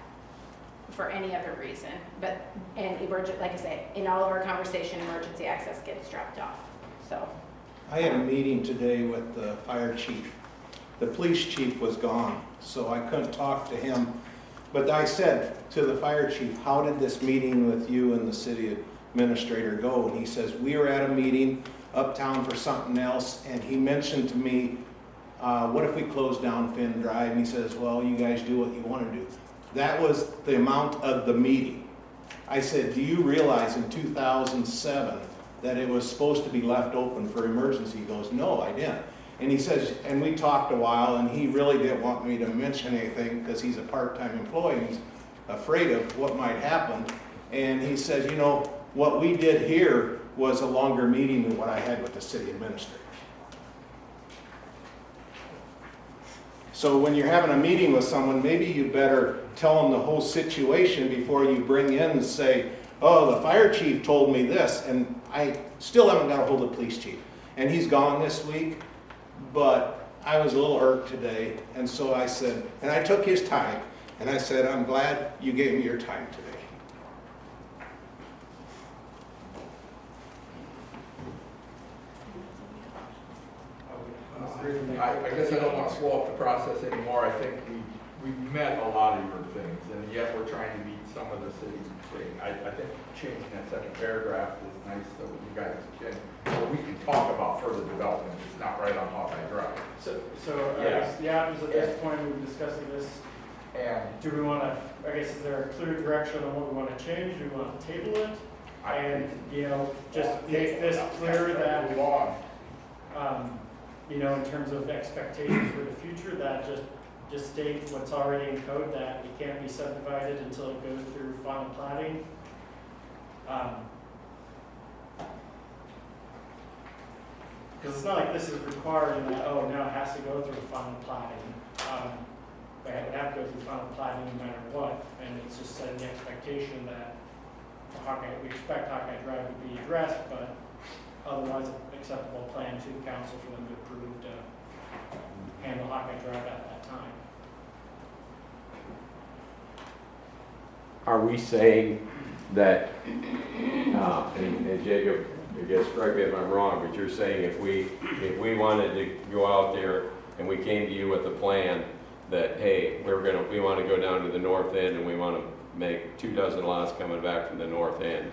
for any other reason. But, and emergent, like I say, in all of our conversation, emergency access gets dropped off, so. I had a meeting today with the fire chief. The police chief was gone, so I couldn't talk to him. But I said to the fire chief, how did this meeting with you and the city administrator go? And he says, we were at a meeting uptown for something else, and he mentioned to me, what if we close down Finn Drive? And he says, well, you guys do what you want to do. That was the amount of the meeting. I said, do you realize in 2007 that it was supposed to be left open for emergency? He goes, no, I didn't. And he says, and we talked a while, and he really didn't want me to mention anything because he's a part-time employee and he's afraid of what might happen. And he says, you know, what we did here was a longer meeting than what I had with the city administrator. So when you're having a meeting with someone, maybe you better tell them the whole situation before you bring in and say, oh, the fire chief told me this, and I still haven't got a hold of the police chief. And he's gone this week, but I was a little irked today, and so I said, and I took his time, and I said, I'm glad you gave me your time today. I guess I don't want to slow up the process anymore. I think we've met a lot of your things, and yet we're trying to meet some of the city's things. I think changing that second paragraph is nice, so you guys can, so we can talk about further development. It's not right on Hawkeye Drive. So I guess the options at this point, we've discussed this. And Do we want to, I guess, is there a clear direction on what we want to change? Do we want to table it? And, you know, just make this clear that, move on. you know, in terms of expectations for the future, that just state what's already in code, that it can't be subdivided until it goes through final plating. Because it's not like this is required in that, oh, now it has to go through final plating. But it would have to go through final plating no matter what, and it's just setting the expectation that we expect Hawkeye Drive to be addressed, but otherwise an acceptable plan to the council for them to approve to handle Hawkeye Drive at that time. Are we saying that, and Jacob, I guess, correct me if I'm wrong, but you're saying if we wanted to go out there and we came to you with a plan that, hey, we want to go down to the north end and we want to make 24 lots coming back from the north end,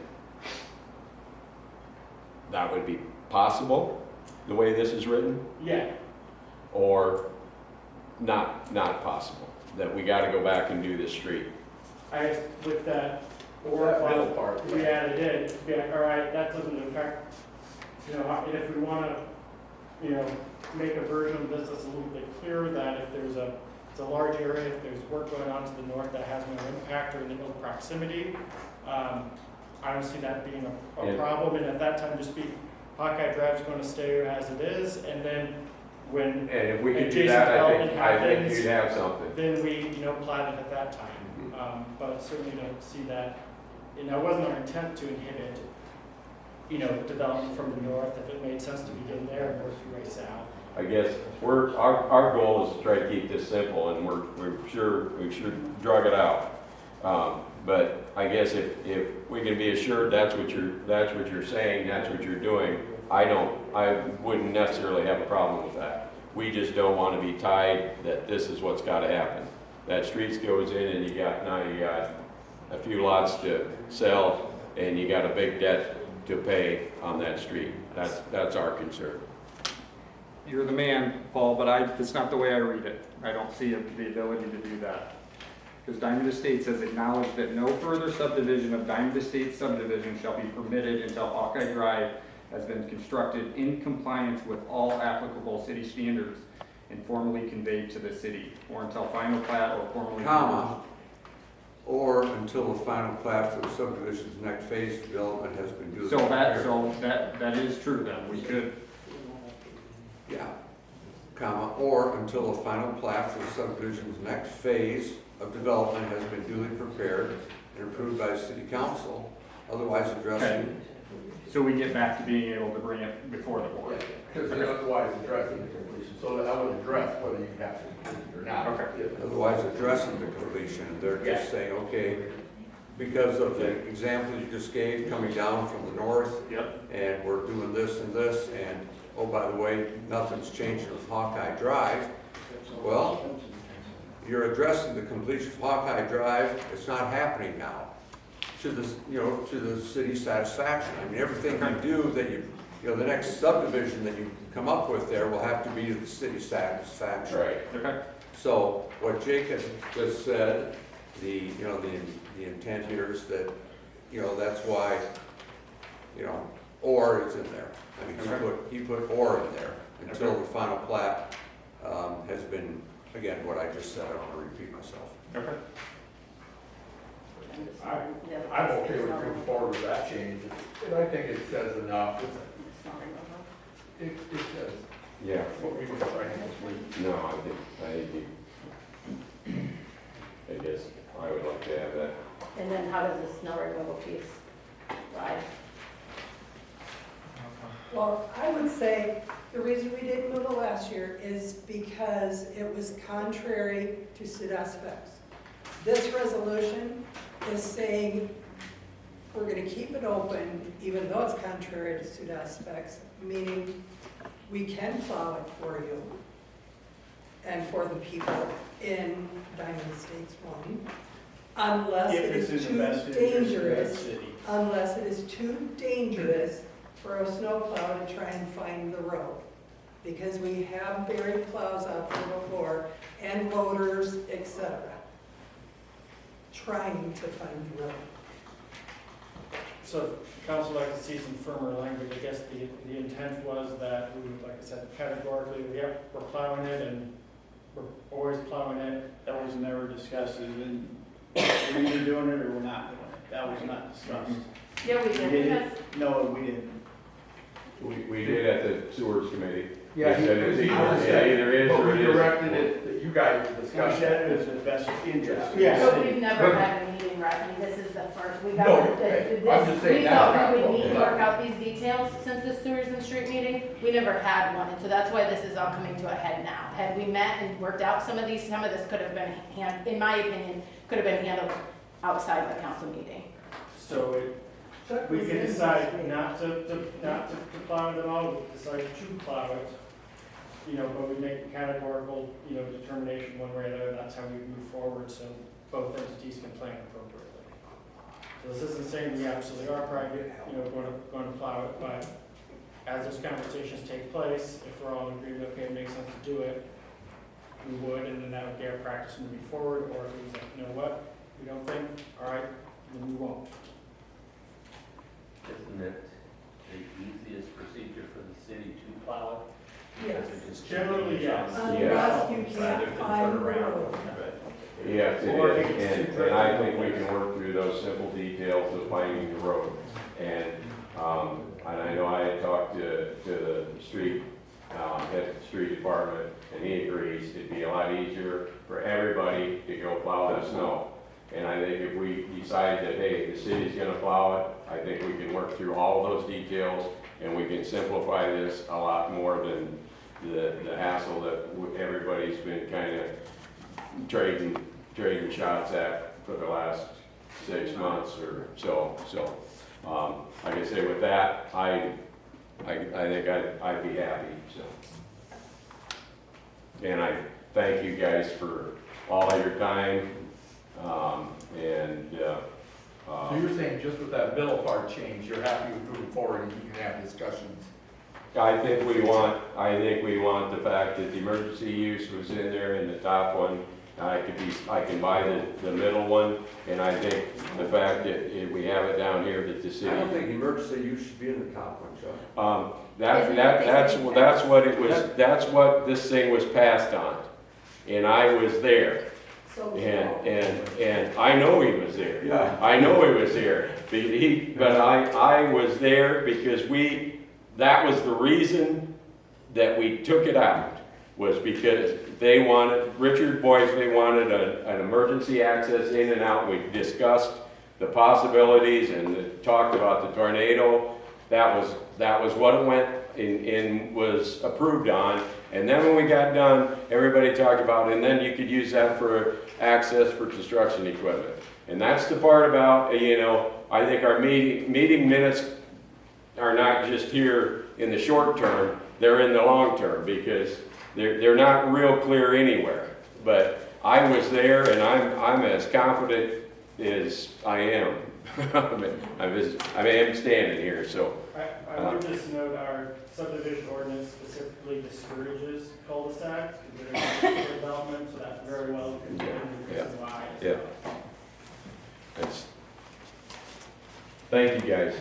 that would be possible, the way this is written? Yeah, Or not possible, that we got to go back and do this street? I guess with that, or That middle part. if we added in, it'd be like, all right, that doesn't affect, you know, and if we want to, you know, make a version of this that's a little bit clearer, that if there's it's a large area, if there's work going on to the north that has no impact or in no proximity, I don't see that being a Yeah. problem, and at that time, just be, Hawkeye Drive's going to stay as it is, and then when, And if we could do Adjacent that, I development think happens. you'd have something. then we, you know, plat it at that time. But certainly don't see that, you know, it wasn't our intent to inhibit, you know, development from the north, if it made sense to begin there and work your way south. I guess our goal is to try to keep this simple, and we've sure drug it out. But I guess if we can be assured that's what you're saying, that's what you're doing, I wouldn't necessarily have a problem with that. We just don't want to be tied that this is what's got to happen. That street goes in and you got a few lots to sell and you got a big debt to pay on that street. That's our concern. You're the man, Paul, but that's not the way I read it. I don't see the ability to do that. Because Diamond Estates has acknowledged that no further subdivision of Diamond Estates subdivision shall be permitted until Hawkeye Drive has been constructed in compliance with all applicable city standards and formally conveyed to the city, or until final plat or formally. Comma, or until the final plat for the subdivision's next phase development has been duly prepared. So that is true then, we could. Yeah, comma, or until the final plat for the subdivision's next phase of development has been duly prepared and approved by the city council, otherwise addressing. So we get back to being able to bring it before the board. Because otherwise addressing the completion, so that would address whether you have to complete it or not. Okay. Otherwise addressing the completion, they're just saying, okay, because of the example you just gave, coming down from the north, Yep. and we're doing this and this, and, oh, by the way, nothing's changing with Hawkeye Drive. Well, you're addressing the completion of Hawkeye Drive, it's not happening now, to the, to the city's satisfaction. I mean, everything you do that the next subdivision that you come up with there will have to be to the city's satisfaction. Right. Okay. So what Jacob just said, the intent here is that, that's why, or is in there. I mean, he put or in there until the final plat has been, again, what I just said, I don't want to repeat myself. Okay. I'm okay with moving forward with that change, and I think it says enough. It says Yeah. what we were trying to complete. No, I guess I would like to have that. And then how does the snow removal piece side. Well, I would say the reason we didn't move it last year is because it was contrary to SUDA specs. This resolution is saying we're gonna keep it open even though it's contrary to SUDA specs, meaning we can plow it for you and for the people in Diamond Estates 1, unless If it it's is in the too best interest of that dangerous, city. unless it is too dangerous for a snowplow to try and find the road. Because we have buried plows out there before, and loaders, etc., trying to find the road. So if council would like to see some firmer language, I guess the intent was that we would, like I said, categorically, yep, we're plowing it and we're always plowing it. That was never discussed, as in, we're either doing it or we're not doing it. That was not discussed. Yeah, we We did, didn't, because no, we didn't. We did at the sewers committee. Yeah, We said it's either is But or we it isn't. directed it, that you guys We discussed said it. it was the best interest. but we've never had a meeting, right, I mean, this is the first, we got, No, I'm just saying we that's thought we not would need to what- work out these details since the sewers and street meeting, we never had one, and so that's why this is all coming to a head now. Had we met and worked out some of these, some of this could have been, in my opinion, could have been handled outside the council meeting. So we could decide not to plow it at all, we could decide to plow it, but we make a categorical, determination one way or the other, that's how we move forward, so both entities can plan appropriately. So this isn't saying we absolutely are private, going to plow it, but as those conversations take place, if we're all in agreement, okay, it makes sense to do it, we would, and then that would be our practice moving forward, or if it was like, you know what, we don't think, all right, then we won't. Isn't it the easiest procedure for the city to plow it? Yes. Because it just- Generally, yes. Unless you Rather can't than find turn the around. road. Yes, it Or if is, it's too and I tricky. think we can work through those simple details of finding the road. And I know I had talked to the street, head of the street department, and he agrees it'd be a lot easier for everybody to go plow the snow. And I think if we decide that, hey, the city's gonna plow it, I think we can work through all those details, and we can simplify this a lot more than the hassle that everybody's been kind of trading shots at for the last 6 months or so. So, like I say, with that, I think I'd be happy, so. And I thank you guys for all of your time, So you're saying just with that middle part change, you're happy with moving forward and you can have discussions? I think we want the fact that the emergency use was in there in the top one. I can buy the middle one, and I think the fact that we have it down here that the city. I don't think emergency use should be in the top one, Chuck. That's what it was, that's what this thing was passed on. And I was there. So, And I know he was there. Yeah. I know he was there. But I was there because that was the reason that we took it out, was because they wanted, Richard Boysley wanted an emergency access in and out. We discussed the possibilities and talked about the tornado. That was what it went and was approved on. And then when we got done, everybody talked about, and then you could use that for access for construction equipment. And that's the part about, I think our meeting minutes are not just here in the short term, they're in the long term, because they're not real clear anywhere. But I was there, and I'm as confident as I am. I am standing here, so. I would just note our subdivision ordinance specifically discourages cul-de-sacs because they're development, so that very well could be the reason why. Yeah. Thank you, guys.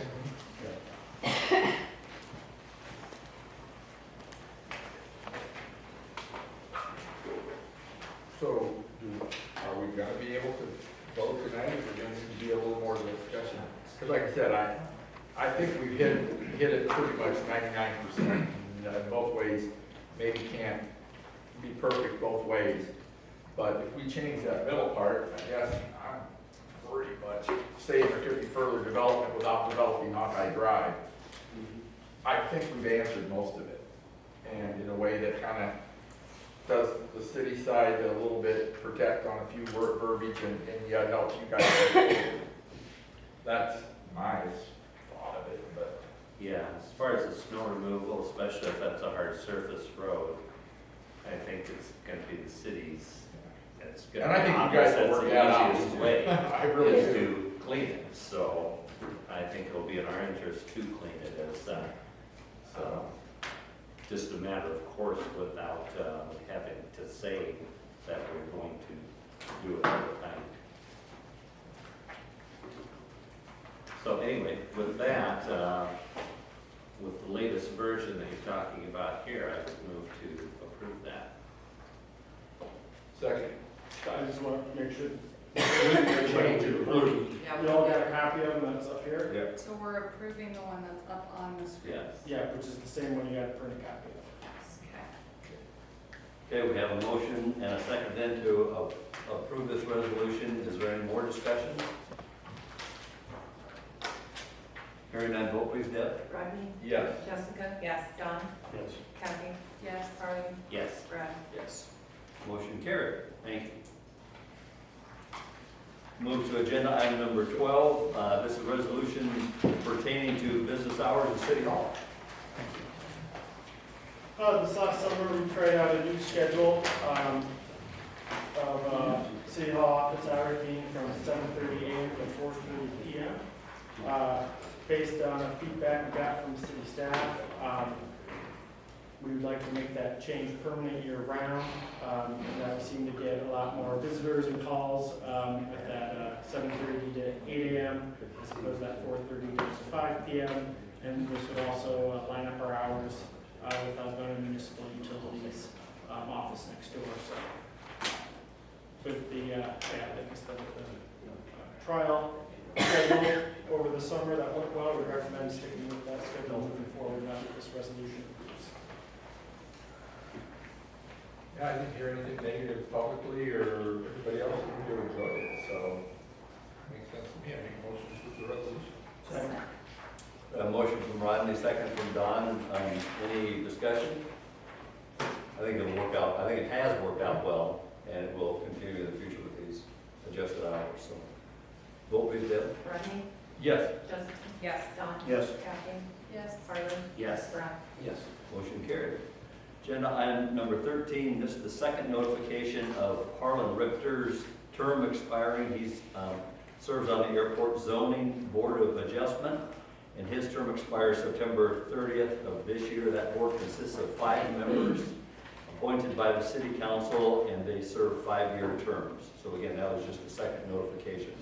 So, are we gonna be able to vote tonight, or is there gonna need to be a little more discussion? Because like I said, I think we've hit it pretty much 99% in both ways. Maybe can't be perfect both ways, but if we change that middle part, I guess I'm free, but saying there could be further development without developing Hawkeye Drive, I think we've answered most of it. And in a way that kind of does the city side a little bit protect on a few verbiage and yet helps you guys. That's my thought of it, but. Yeah, as far as the snow removal, especially if that's a hard surface road, I think it's gonna be the city's, it's gonna And I be think you obvious, guys will that's work that the out. easiest way I really is do. to clean it, so I think it'll be in our interest to clean it as, so, just a matter of course without, having to say that we're going to do it all the time. So anyway, with that, with the latest version that you're talking about here, I would move to approve that. Second. I just want to make sure. Change it. You all got a copy of them that's up here? Yeah. So we're approving the one that's up on the screen? Yes. Yeah, which is the same one you got a printed copy of. Okay. Okay, we have a motion and a second then to approve this resolution. Is there any more discussion? Hearing none, vote please, Deb. Rodney? Yes. Jessica? Yes. Don? Yes. Kathy? Yes. Harley? Yes. Brad? Yes. Motion carried. Thank you. Move to agenda item number 12. This is a resolution pertaining to business hours in City Hall. This last summer, we tried out a new schedule of City Hall office hours being from 7:30 a.m. to 4:30 p.m. Based on the feedback we got from city staff, we would like to make that change permanent year-round. That we seem to get a lot more visitors and calls at that 7:30 to 8 a.m. as opposed to that 4:30 to 5 p.m. And this would also line up our hours with Algonah Municipal Utilities office next door. So with the trial schedule over the summer that went well, we recommend sticking with that schedule moving forward now that this resolution approves. Yeah, I didn't hear anything negative publicly or everybody else seemed to enjoy it, so makes sense to me. I make a motion to approve the resolution. Second. A motion from Rodney, second from Don. Any discussion? I think it'll work out. I think it has worked out well, and it will continue in the future with these adjusted hours. So, vote please, Deb. Rodney? Yes. Jessica? Yes. Don? Yes. Kathy? Yes. Harley? Yes. Brad? Yes. Motion carried. Agenda item number 13, this is the second notification of Harlan Richter's term expiring. He serves on the Airport Zoning Board of Adjustment, and his term expires September 30th of this year. That board consists of 5 members appointed by the City Council, and they serve 5-year terms. So again, that was just the second notification.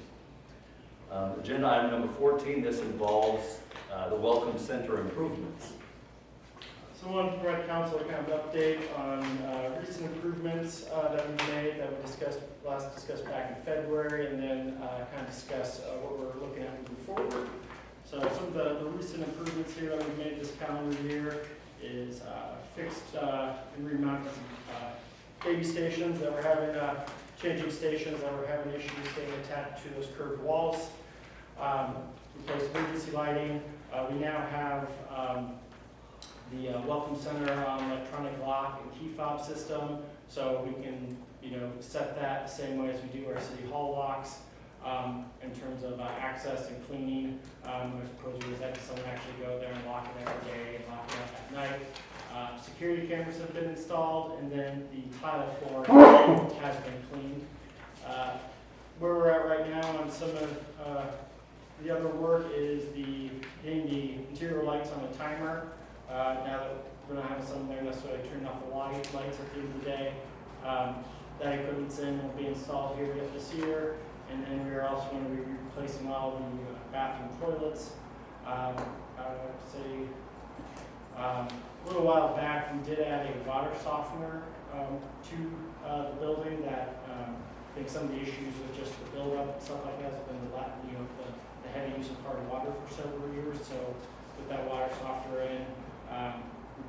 Agenda item number 14, this involves the Welcome Center improvements. So I want to provide council a kind of update on recent improvements that we've made that we discussed back in February, and then kind of discuss what we're looking at moving forward. So some of the recent improvements here that we've made this calendar year is fixed and remounted some baby stations that were having, changing stations that were having issues staying attached to those curved walls. Replaced emergency lighting. We now have the Welcome Center electronic lock and key fob system, so we can, set that the same way as we do our city hall locks in terms of access and cleaning. I suppose we had someone actually go there and lock it every day and lock it up at night. Security cameras have been installed, and then the tile floor has been cleaned. Where we're at right now on some of the other work is getting the interior lights on a timer. Now that we're not having someone there necessarily turn off the lights at the end of the day. That equipment's will be installed here yet this year. And then we're also going to be replacing all the bathroom toilets. I would say a little while back we did add a water softener to the building that I think some of the issues with just the buildup and stuff like that has been the heavy use of hard water for several years. So with that water softener in,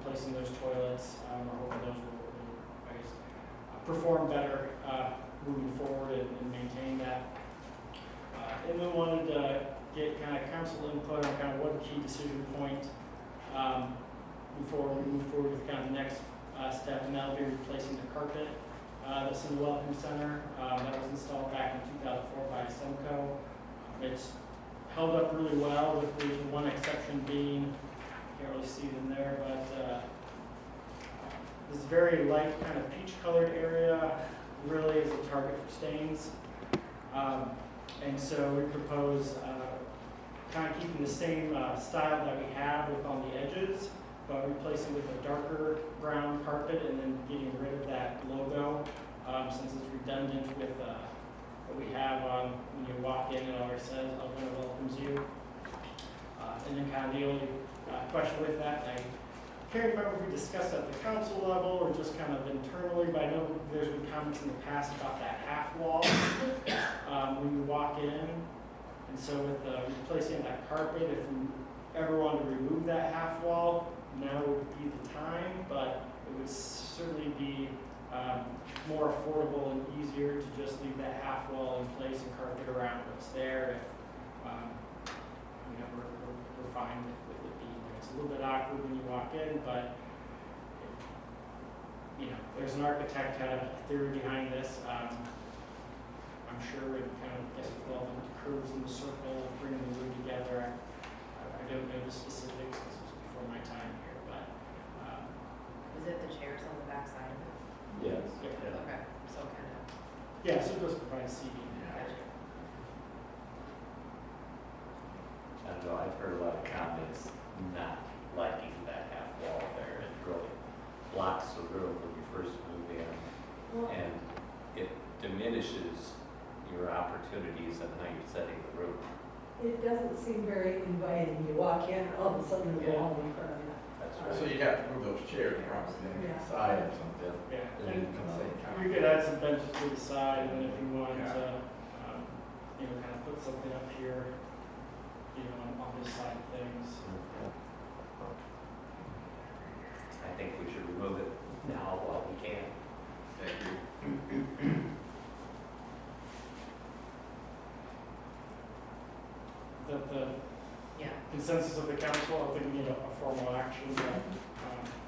replacing those toilets, we're hoping those will perform better moving forward and maintain that and then wanted to get kind of council input on kind of one key decision point before we move forward with kind of the next step, and that'll be replacing the carpet that's in the Welcome Center. That was installed back in 2004 by Semco. It's held up really well, with the one exception being, can't really see them there, but this very light kind of peach colored area really is a target for stains. And so we propose kind of keeping the same style that we have with on the edges, but replacing with a darker brown carpet and then getting rid of that logo, since it's redundant with what we have on when you walk in. It always says Algona welcomes you. And then kind of the only question with that, I can't remember if we discussed at the council level or just kind of internally, but I know there's been comments in the past about that half wall when you walk in. And so with replacing that carpet, if we ever wanted to remove that half wall, now would be the time, but it would certainly be more affordable and easier to just leave that half wall in place and carpet around what's there. If we're fine with it being there. It's a little bit awkward when you walk in, but there's an architect had a theory behind this. I'm sure it kind of gets with all the curves in the circle, bringing the room together. I don't know the specifics, this was before my time here, but Is it the chairs on the back side of it? Yes. Okay, so kind of. yeah, so it does provide seating. I don't know, I've heard a lot of comments not liking that half wall there. It really blocks the room when you first move in, and it diminishes your opportunities and how you're setting the room. It doesn't seem very inviting. You walk in, all of a sudden the wall in front of you. That's So right. you have to move those chairs probably to the Yeah. side or something. Yeah, And then you can say, we could add some benches to the side, and then if you wanted to, kind of put something up here, on this side of things. I think we should remove it now while we can. The Yeah. consensus of the council, I think we need a formal action, but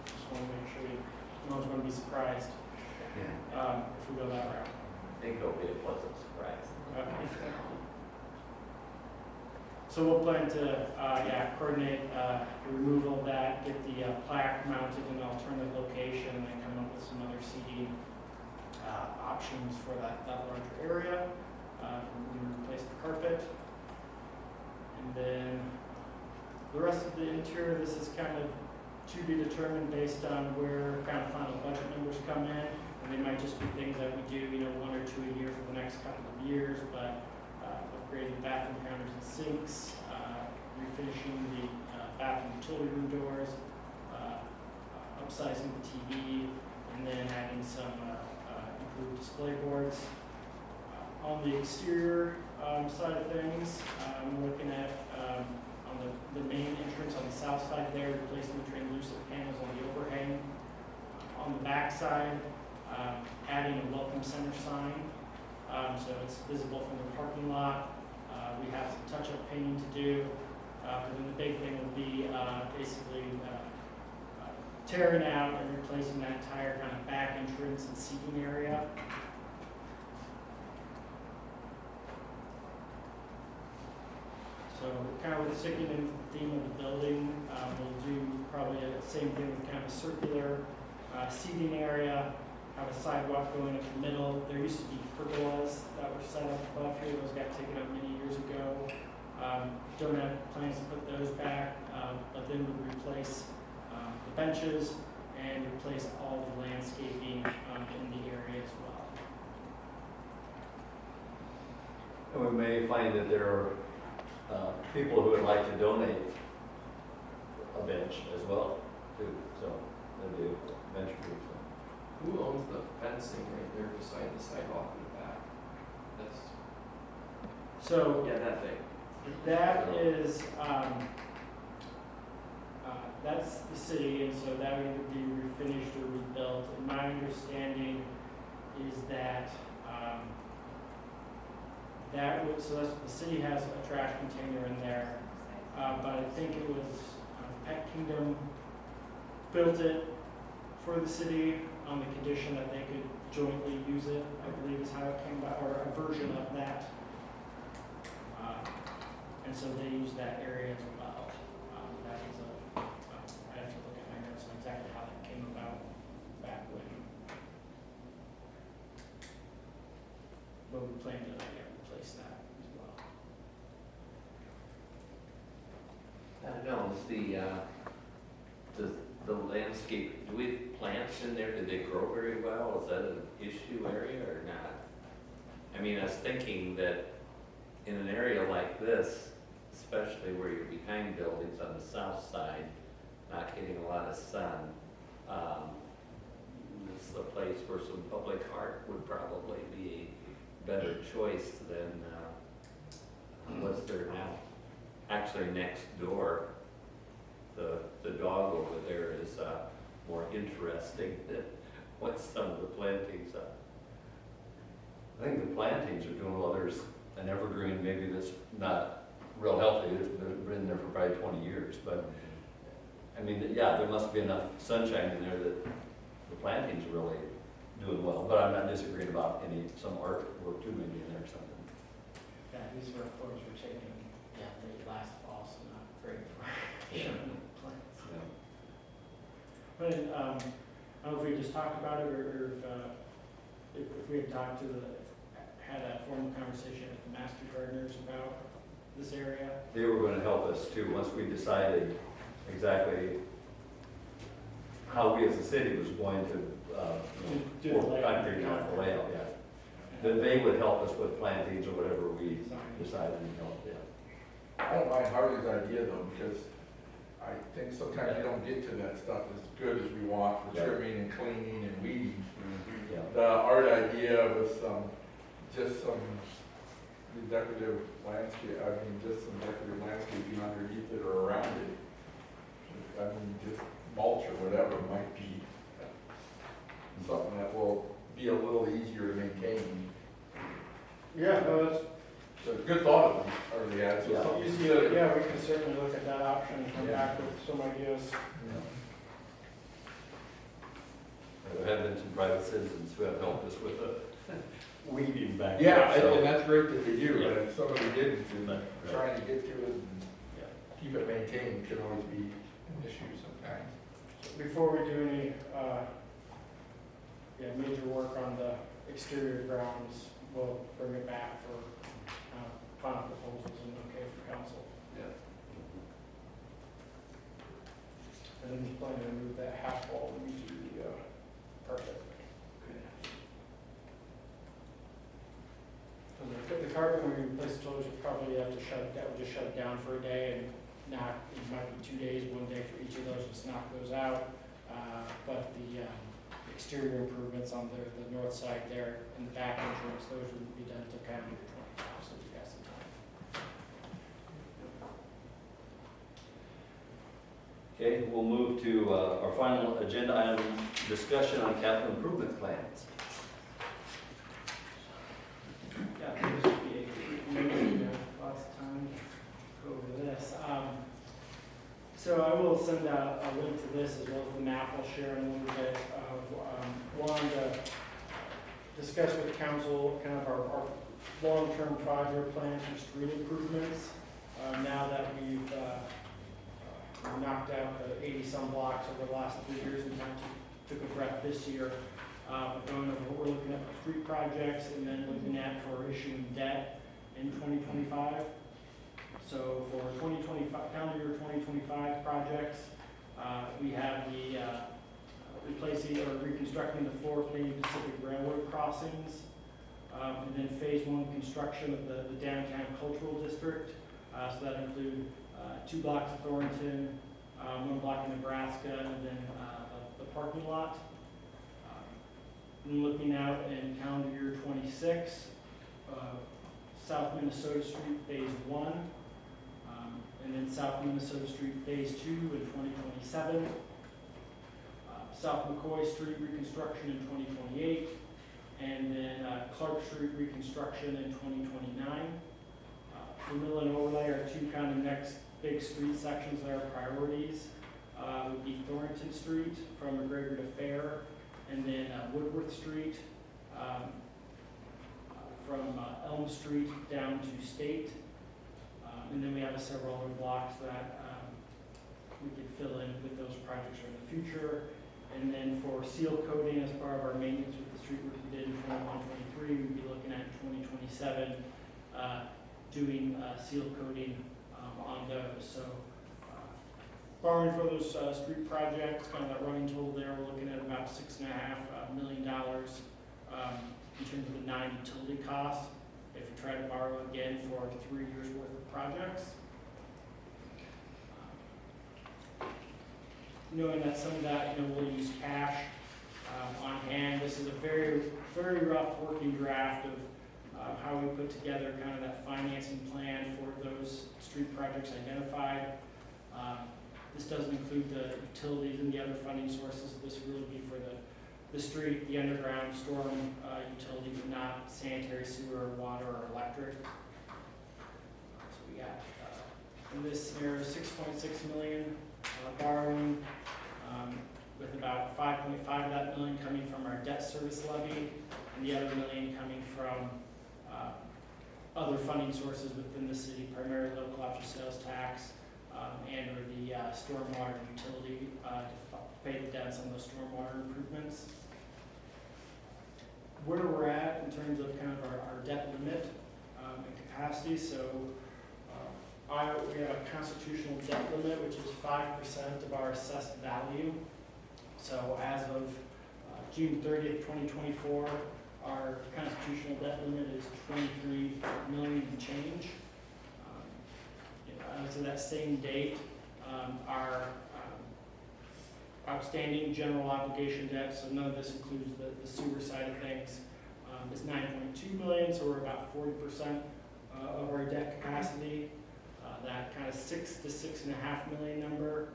just want to make sure no one's going to be surprised if we go that route. I think it'll be a pleasant surprise. Okay. So we'll plan to, coordinate the removal of that, get the plaque mounted in an alternative location, and then come up with some other seating options for that larger area. We replace the carpet. And then the rest of the interior, this is kind of to be determined based on where kind of final budget numbers come in. And they might just be things that we do, 1 or 2 a year for the next couple of years, but upgrading bathroom counters and sinks, refinishing the bathroom utility room doors, upsizing the TV, and then adding some improved display boards. On the exterior side of things, I'm looking at on the main entrance on the south side there, replacing the translucent panels on the overhang. On the back side, adding a welcome center sign, so it's visible from the parking lot. We have some touch-up painting to do, and then the big thing will be basically tearing out and replacing that entire kind of back entrance and seating area. So kind of with sticking in the theme of the building, we'll do probably the same thing with kind of a circular seating area, have a sidewalk going up the middle. There used to be pergolas that were set up above here. Those got taken up many years ago. Don't have plans to put those back, but then we'll replace the benches and replace all the landscaping in the area as well. And we may find that there are people who would like to donate a bench as well, too. So that'd be a bench group. Who owns the fencing right there beside the sidewalk in the back? So That thing. that is, that's the city, and so that would either be refinished or rebuilt. And my understanding is that That was, so that's, the city has a trash container in there, but I think it was Pet Kingdom built it for the city on the condition that they could jointly use it, I believe is how it came about, or a version of that. And so they use that area as well. That is I have to look at my notes on exactly how that came about back when. But we plan to replace that as well. I don't know, does the landscape, do we have plants in there? Do they grow very well? Is that an issue area or not? I mean, I was thinking that in an area like this, especially where you're behind buildings on the south side, not getting a lot of sun, this is a place where some public art would probably be a better choice than what's there now. Actually, next door, the dog over there is more interesting than what some of the plantings are. I think the plantings are doing well. There's an evergreen maybe that's not real healthy. It's been there for probably 20 years, but I mean, yeah, there must be enough sunshine in there that the plantings are really doing well. But I'm not disagreeing about some artwork too maybe in there or something. Yeah, these were photos were taken, late last fall, so not great for showing the plants. Yeah. But, I don't know if we just talked about it, or if we had talked had a formal conversation with the master gardeners about this area. They were going to help us too, once we decided exactly how we as a city was going to, Do the layout. figure out the layout, yeah. Then they would help us with plantings or whatever we decided to help, yeah. I don't mind Harley's idea though, because I think sometimes you don't get to that stuff as good as we want for Yeah. trimming and cleaning and weeding. Yeah. The art idea was just some decorative landscape, just some decorative landscaping underneath it or around it. Just mulch or whatever might be something that will be a little easier to maintain. Yeah, no, that's, So good thought, already had, so Yeah. something you you see, see yeah, we can certainly look at that option and come Yeah. back with some ideas. There have been some private citizens who have helped us with the weeding back there. Yeah, so- and that's great that they do, Yeah. but if somebody didn't, Right. trying to get to it and Yeah. keep it maintained can always be an issue sometimes. Before we do any, major work on the exterior grounds, we'll bring it back for, final proposals and okay for council. Yeah. And then we plan to move that half wall into the, carpet. So the carpet, when we replace the toilets, you probably have to shut it down, just shut it down for a day and knock, it might be 2 days, 1 day for each of those, just knock those out. But the exterior improvements on the north side there and the back entrance, those would be done till calendar 25, so you got some time. Okay, we'll move to our final agenda item, discussion on capital improvement plans. Yeah, this would be a great meeting, lots of time to go over this. So I will send out a link to this as well as the map. I'll share in a little bit of, wanted to discuss with council kind of our long-term 5-year plan for street improvements. Now that we've knocked out the 80-some blocks over the last 3 years and kind of took a breath this year. Going over what we're looking at for street projects and then looking at for issuing debt in 2025. So for 2025, calendar year 2025 projects, we have the replacing or reconstructing the 4 Canadian Pacific Railroad crossings, and then phase 1 construction of the downtown cultural district. So that include 2 blocks of Thornton, 1 block in Nebraska, and then the parking lot. And looking out in calendar year 26, South Minnesota Street Phase 1, and then South Minnesota Street Phase 2 in 2027, South McCoy Street reconstruction in 2028, And then Clark Street reconstruction in 2029. The mill and overlay are two kind of next big street sections that are priorities. Would be Thornton Street from McGregor to Fair, and then Woodworth Street from Elm Street down to State. And then we have several other blocks that we could fill in with those projects in the future. And then for seal coating as part of our maintenance with the street work we did in 21-23, we'd be looking at 2027 doing seal coating on those. So borrowing for those street projects, kind of that running total there, we're looking at about $6.5 million in terms of the non-utility costs. If you try to borrow again for 3 years worth of projects. Knowing that some of that, we'll use cash on hand. This is a very, very rough working draft of how we put together kind of that financing plan for those street projects identified. This doesn't include the utilities and the other funding sources. This would really be for the street, the underground storm utility, but not sanitary, sewer, water, or electric. So we got, in this scenario, $6.6 million borrowing, with about 5.5 of that million coming from our debt service levy, and the other million coming from other funding sources within the city, primarily local option sales tax, and or the stormwater utility to pay the debt on some of those stormwater improvements. Where we're at in terms of kind of our debt limit and capacity, so we have a constitutional debt limit, which is 5% of our assessed value. So as of June 30th, 2024, our constitutional debt limit is $23 million and change. To that same date, our outstanding general obligation debt, so none of this includes the sewer side of things, is $9.2 million, so we're about 40% of our debt capacity. That kind of $6 to $6.5 million number,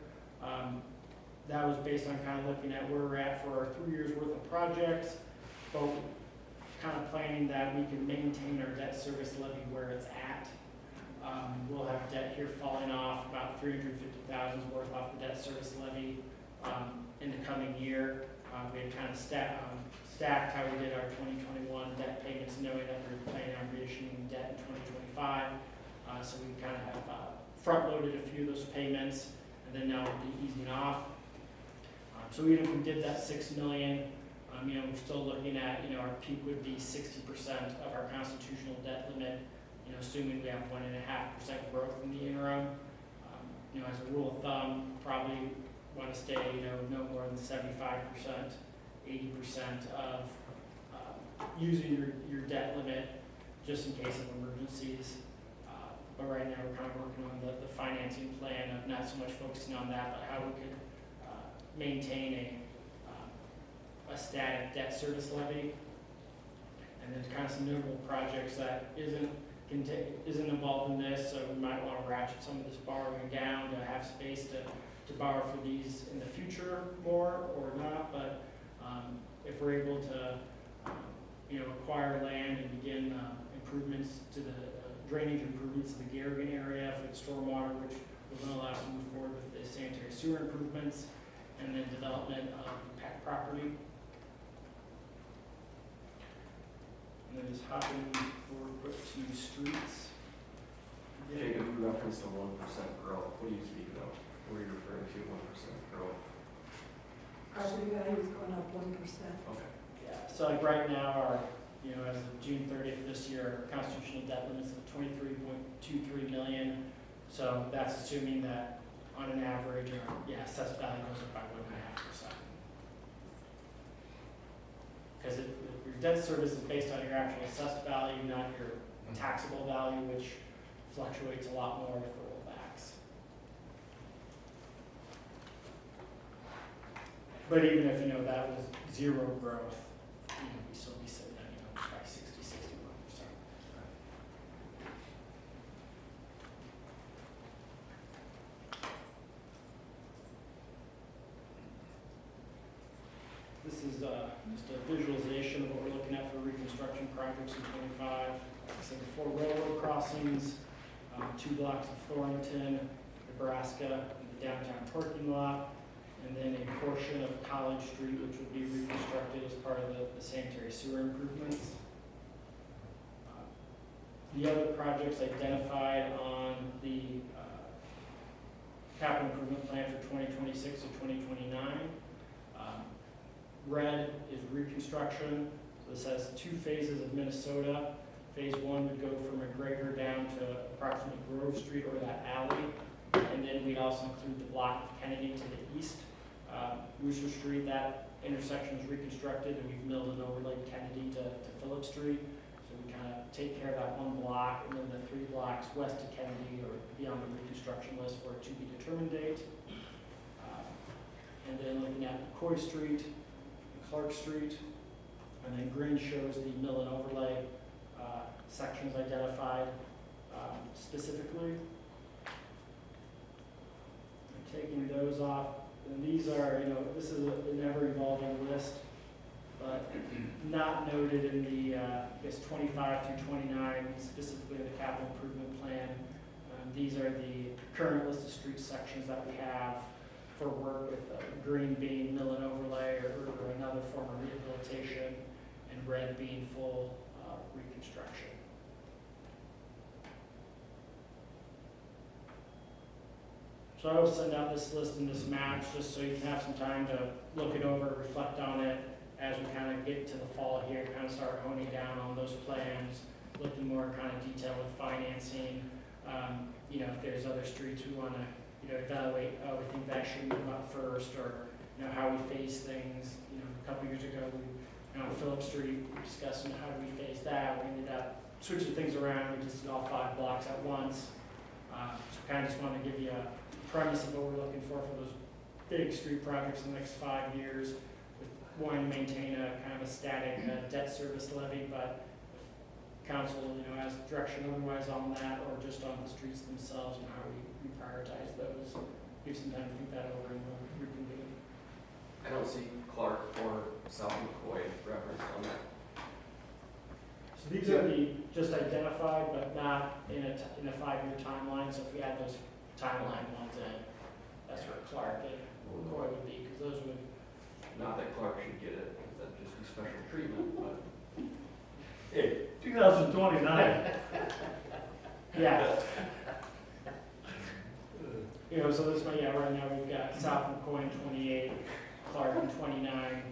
that was based on kind of looking at where we're at for our 3 years worth of projects, but kind of planning that we can maintain our debt service levy where it's at. We'll have debt here falling off, about $350,000 worth off the debt service levy in the coming year. We had kind of stacked how we did our 2021 debt payments, knowing that we were planning on reissuing debt in 2025. So we kind of have front-loaded a few of those payments, and then now we'll be easing off. So even if we did that $6 million, we're still looking at, our peak would be 60% of our constitutional debt limit, assuming we have 1.5% growth in the interim. As a rule of thumb, probably want to stay, no more than 75%, 80% of using your debt limit just in case of emergencies. But right now, we're kind of working on the financing plan of not so much focusing on that, but how we could maintain a static debt service levy. And then kind of some notable projects that isn't involved in this, so we might want to ratchet some of this borrowing down to have space to borrow for these in the future more or not. But if we're able to, acquire land and begin improvements to the drainage improvements in the Garrigan area for the stormwater, which will then allow us to move forward with the sanitary sewer improvements, and then development of PAC property. And then just hopping forward quick to streets. Jacob, you referenced a 1% growth. What are you speaking of? What are you referring to, 1% growth? Property value's going up 1%. Okay. Yeah, so like right now, our, as of June 30th this year, our constitutional debt limits of $23.23 million. So that's assuming that on an average, our assessed value goes up by 1.5%. Because your debt service is based on your actual assessed value, not your taxable value, which fluctuates a lot more with rollbacks. But even if that was zero growth, we'd still be sitting at probably 60-61%. This is just a visualization of what we're looking at for so the 4 railroad crossings, 2 blocks of Thornton, Nebraska, and the downtown parking lot, and then a portion of College Street, which would be reconstructed as part of the sanitary sewer improvements. The other projects identified on the capital improvement plan for 2026 to 2029. Red is reconstruction. So this has 2 phases of Minnesota. Phase 1 would go from McGregor down to approximately Grove Street or that alley. And then we'd also include the block of Kennedy to the east. Rooster Street, that intersection is reconstructed, and we've milled and overlaid Kennedy to Phillip Street. So we kind of take care of that 1 block, and then the 3 blocks west of Kennedy or beyond the reconstruction list for a to be determined date. And then looking at McCoy Street, Clark Street, and then green shows the mill and overlay sections identified specifically. I'm taking those off, and these are, this is an ever-evolving list, but not noted in the, I guess, 25 through 29, specifically in the capital improvement plan. These are the current list of street sections that we have for work with green being mill and overlay or another form of rehabilitation, and red being full reconstruction. So I will send out this list and this map just so you can have some time to look it over, reflect on it as we kind of get to the fall here, kind of start honing down on those plans, looking more kind of detail with financing. If there's other streets we want to evaluate, we think that should move up first, or how we phase things. A couple years ago, on Phillip Street, we were discussing how do we phase that. We ended up switching things around. We just did all 5 blocks at once. So kind of just want to give you a premise of what we're looking for those big street projects in the next 5 years. With wanting to maintain a kind of a static debt service levy, but council, has direction otherwise on that, or just on the streets themselves and how we prioritize those. Give some time to think that over and we'll reconvene. I don't see Clark or South McCoy referenced on that. So these are the just identified, but not in a 5-year timeline. So if we add those timeline ones in, that's where Clark and McCoy would be, because those would. Not that Clark should get it, because that'd just be special treatment, but. 2029. Yeah. So this one, right now we've got South McCoy in 28, Clark in 29.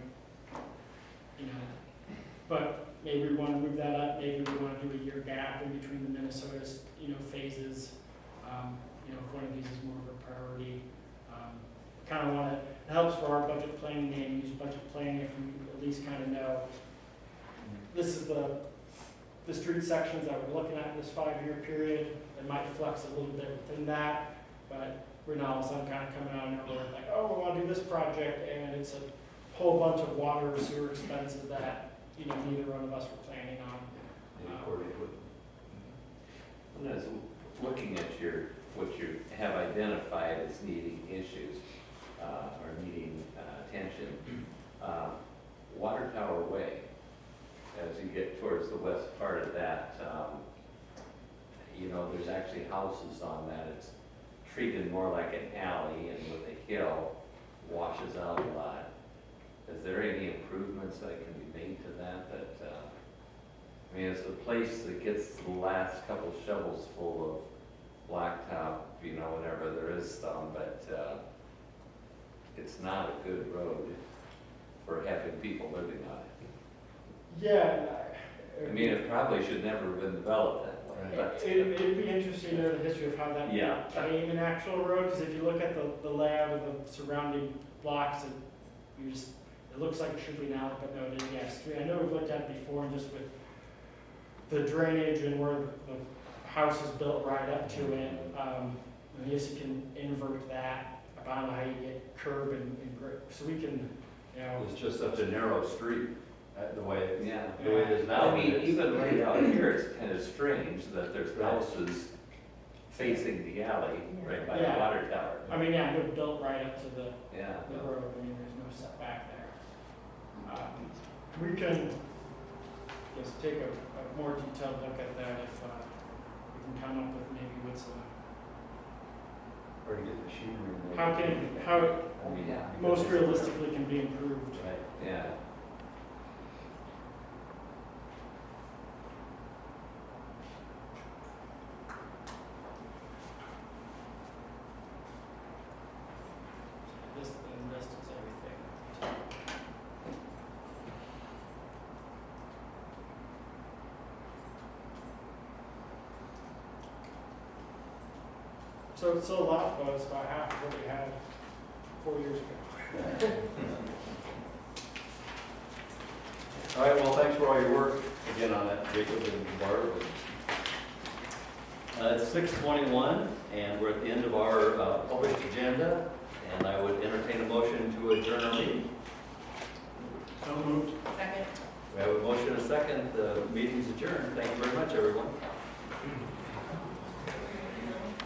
But maybe we want to move that up. Maybe we want to do a year gap in between the Minnesota, phases. If one of these is more of a priority. Kind of want to, it helps for our budget planning and use budget planning if we at least kind of know this is the street sections that we're looking at in this 5-year period. It might flex a little bit within that, but we're not all of a sudden kind of coming out of nowhere like, we want to do this project, and it's a whole bunch of water or sewer expenses that neither one of us were planning on. When I was looking at what you have identified as needing issues, or needing attention, Water Tower Way, as you get towards the west part of that, there's actually houses on that. It's treated more like an alley, and with a hill, washes out a lot. Is there any improvements that can be made to that? It's the place that gets the last couple shovels full of blacktop, whenever there is some, but it's not a good road for having people living on it. Yeah. It probably should never have been developed that way, but. It'd be interesting to know the history of how that became an actual road, because if you look at the layout of the surrounding blocks, it looks like it should be an alley, but no, it is, yes. I know we've looked at it before, and just with the drainage and where the house is built right up to it, I guess you can invert that. I don't know how you get curb and so we can, It's just such a narrow street, the way it is now. Even right out here, it's kind of strange that there's houses facing the alley right by the water tower. They're built right up to the road. There's no setback there. We can just take a more detailed look at that if we can come up with maybe what's Or to get machinery. how most realistically can be improved. Right, yeah. This is everything. So it's still a lot, but it's about half of what we had 4 years ago. All right, well, thanks for all your work again on that, Jacob and Barb. It's 6:21, and we're at the end of our published agenda, and I would entertain a motion to adjourn our meeting. So moved. Second. We have a motion and a second, the meeting's adjourned. Thank you very much, everyone.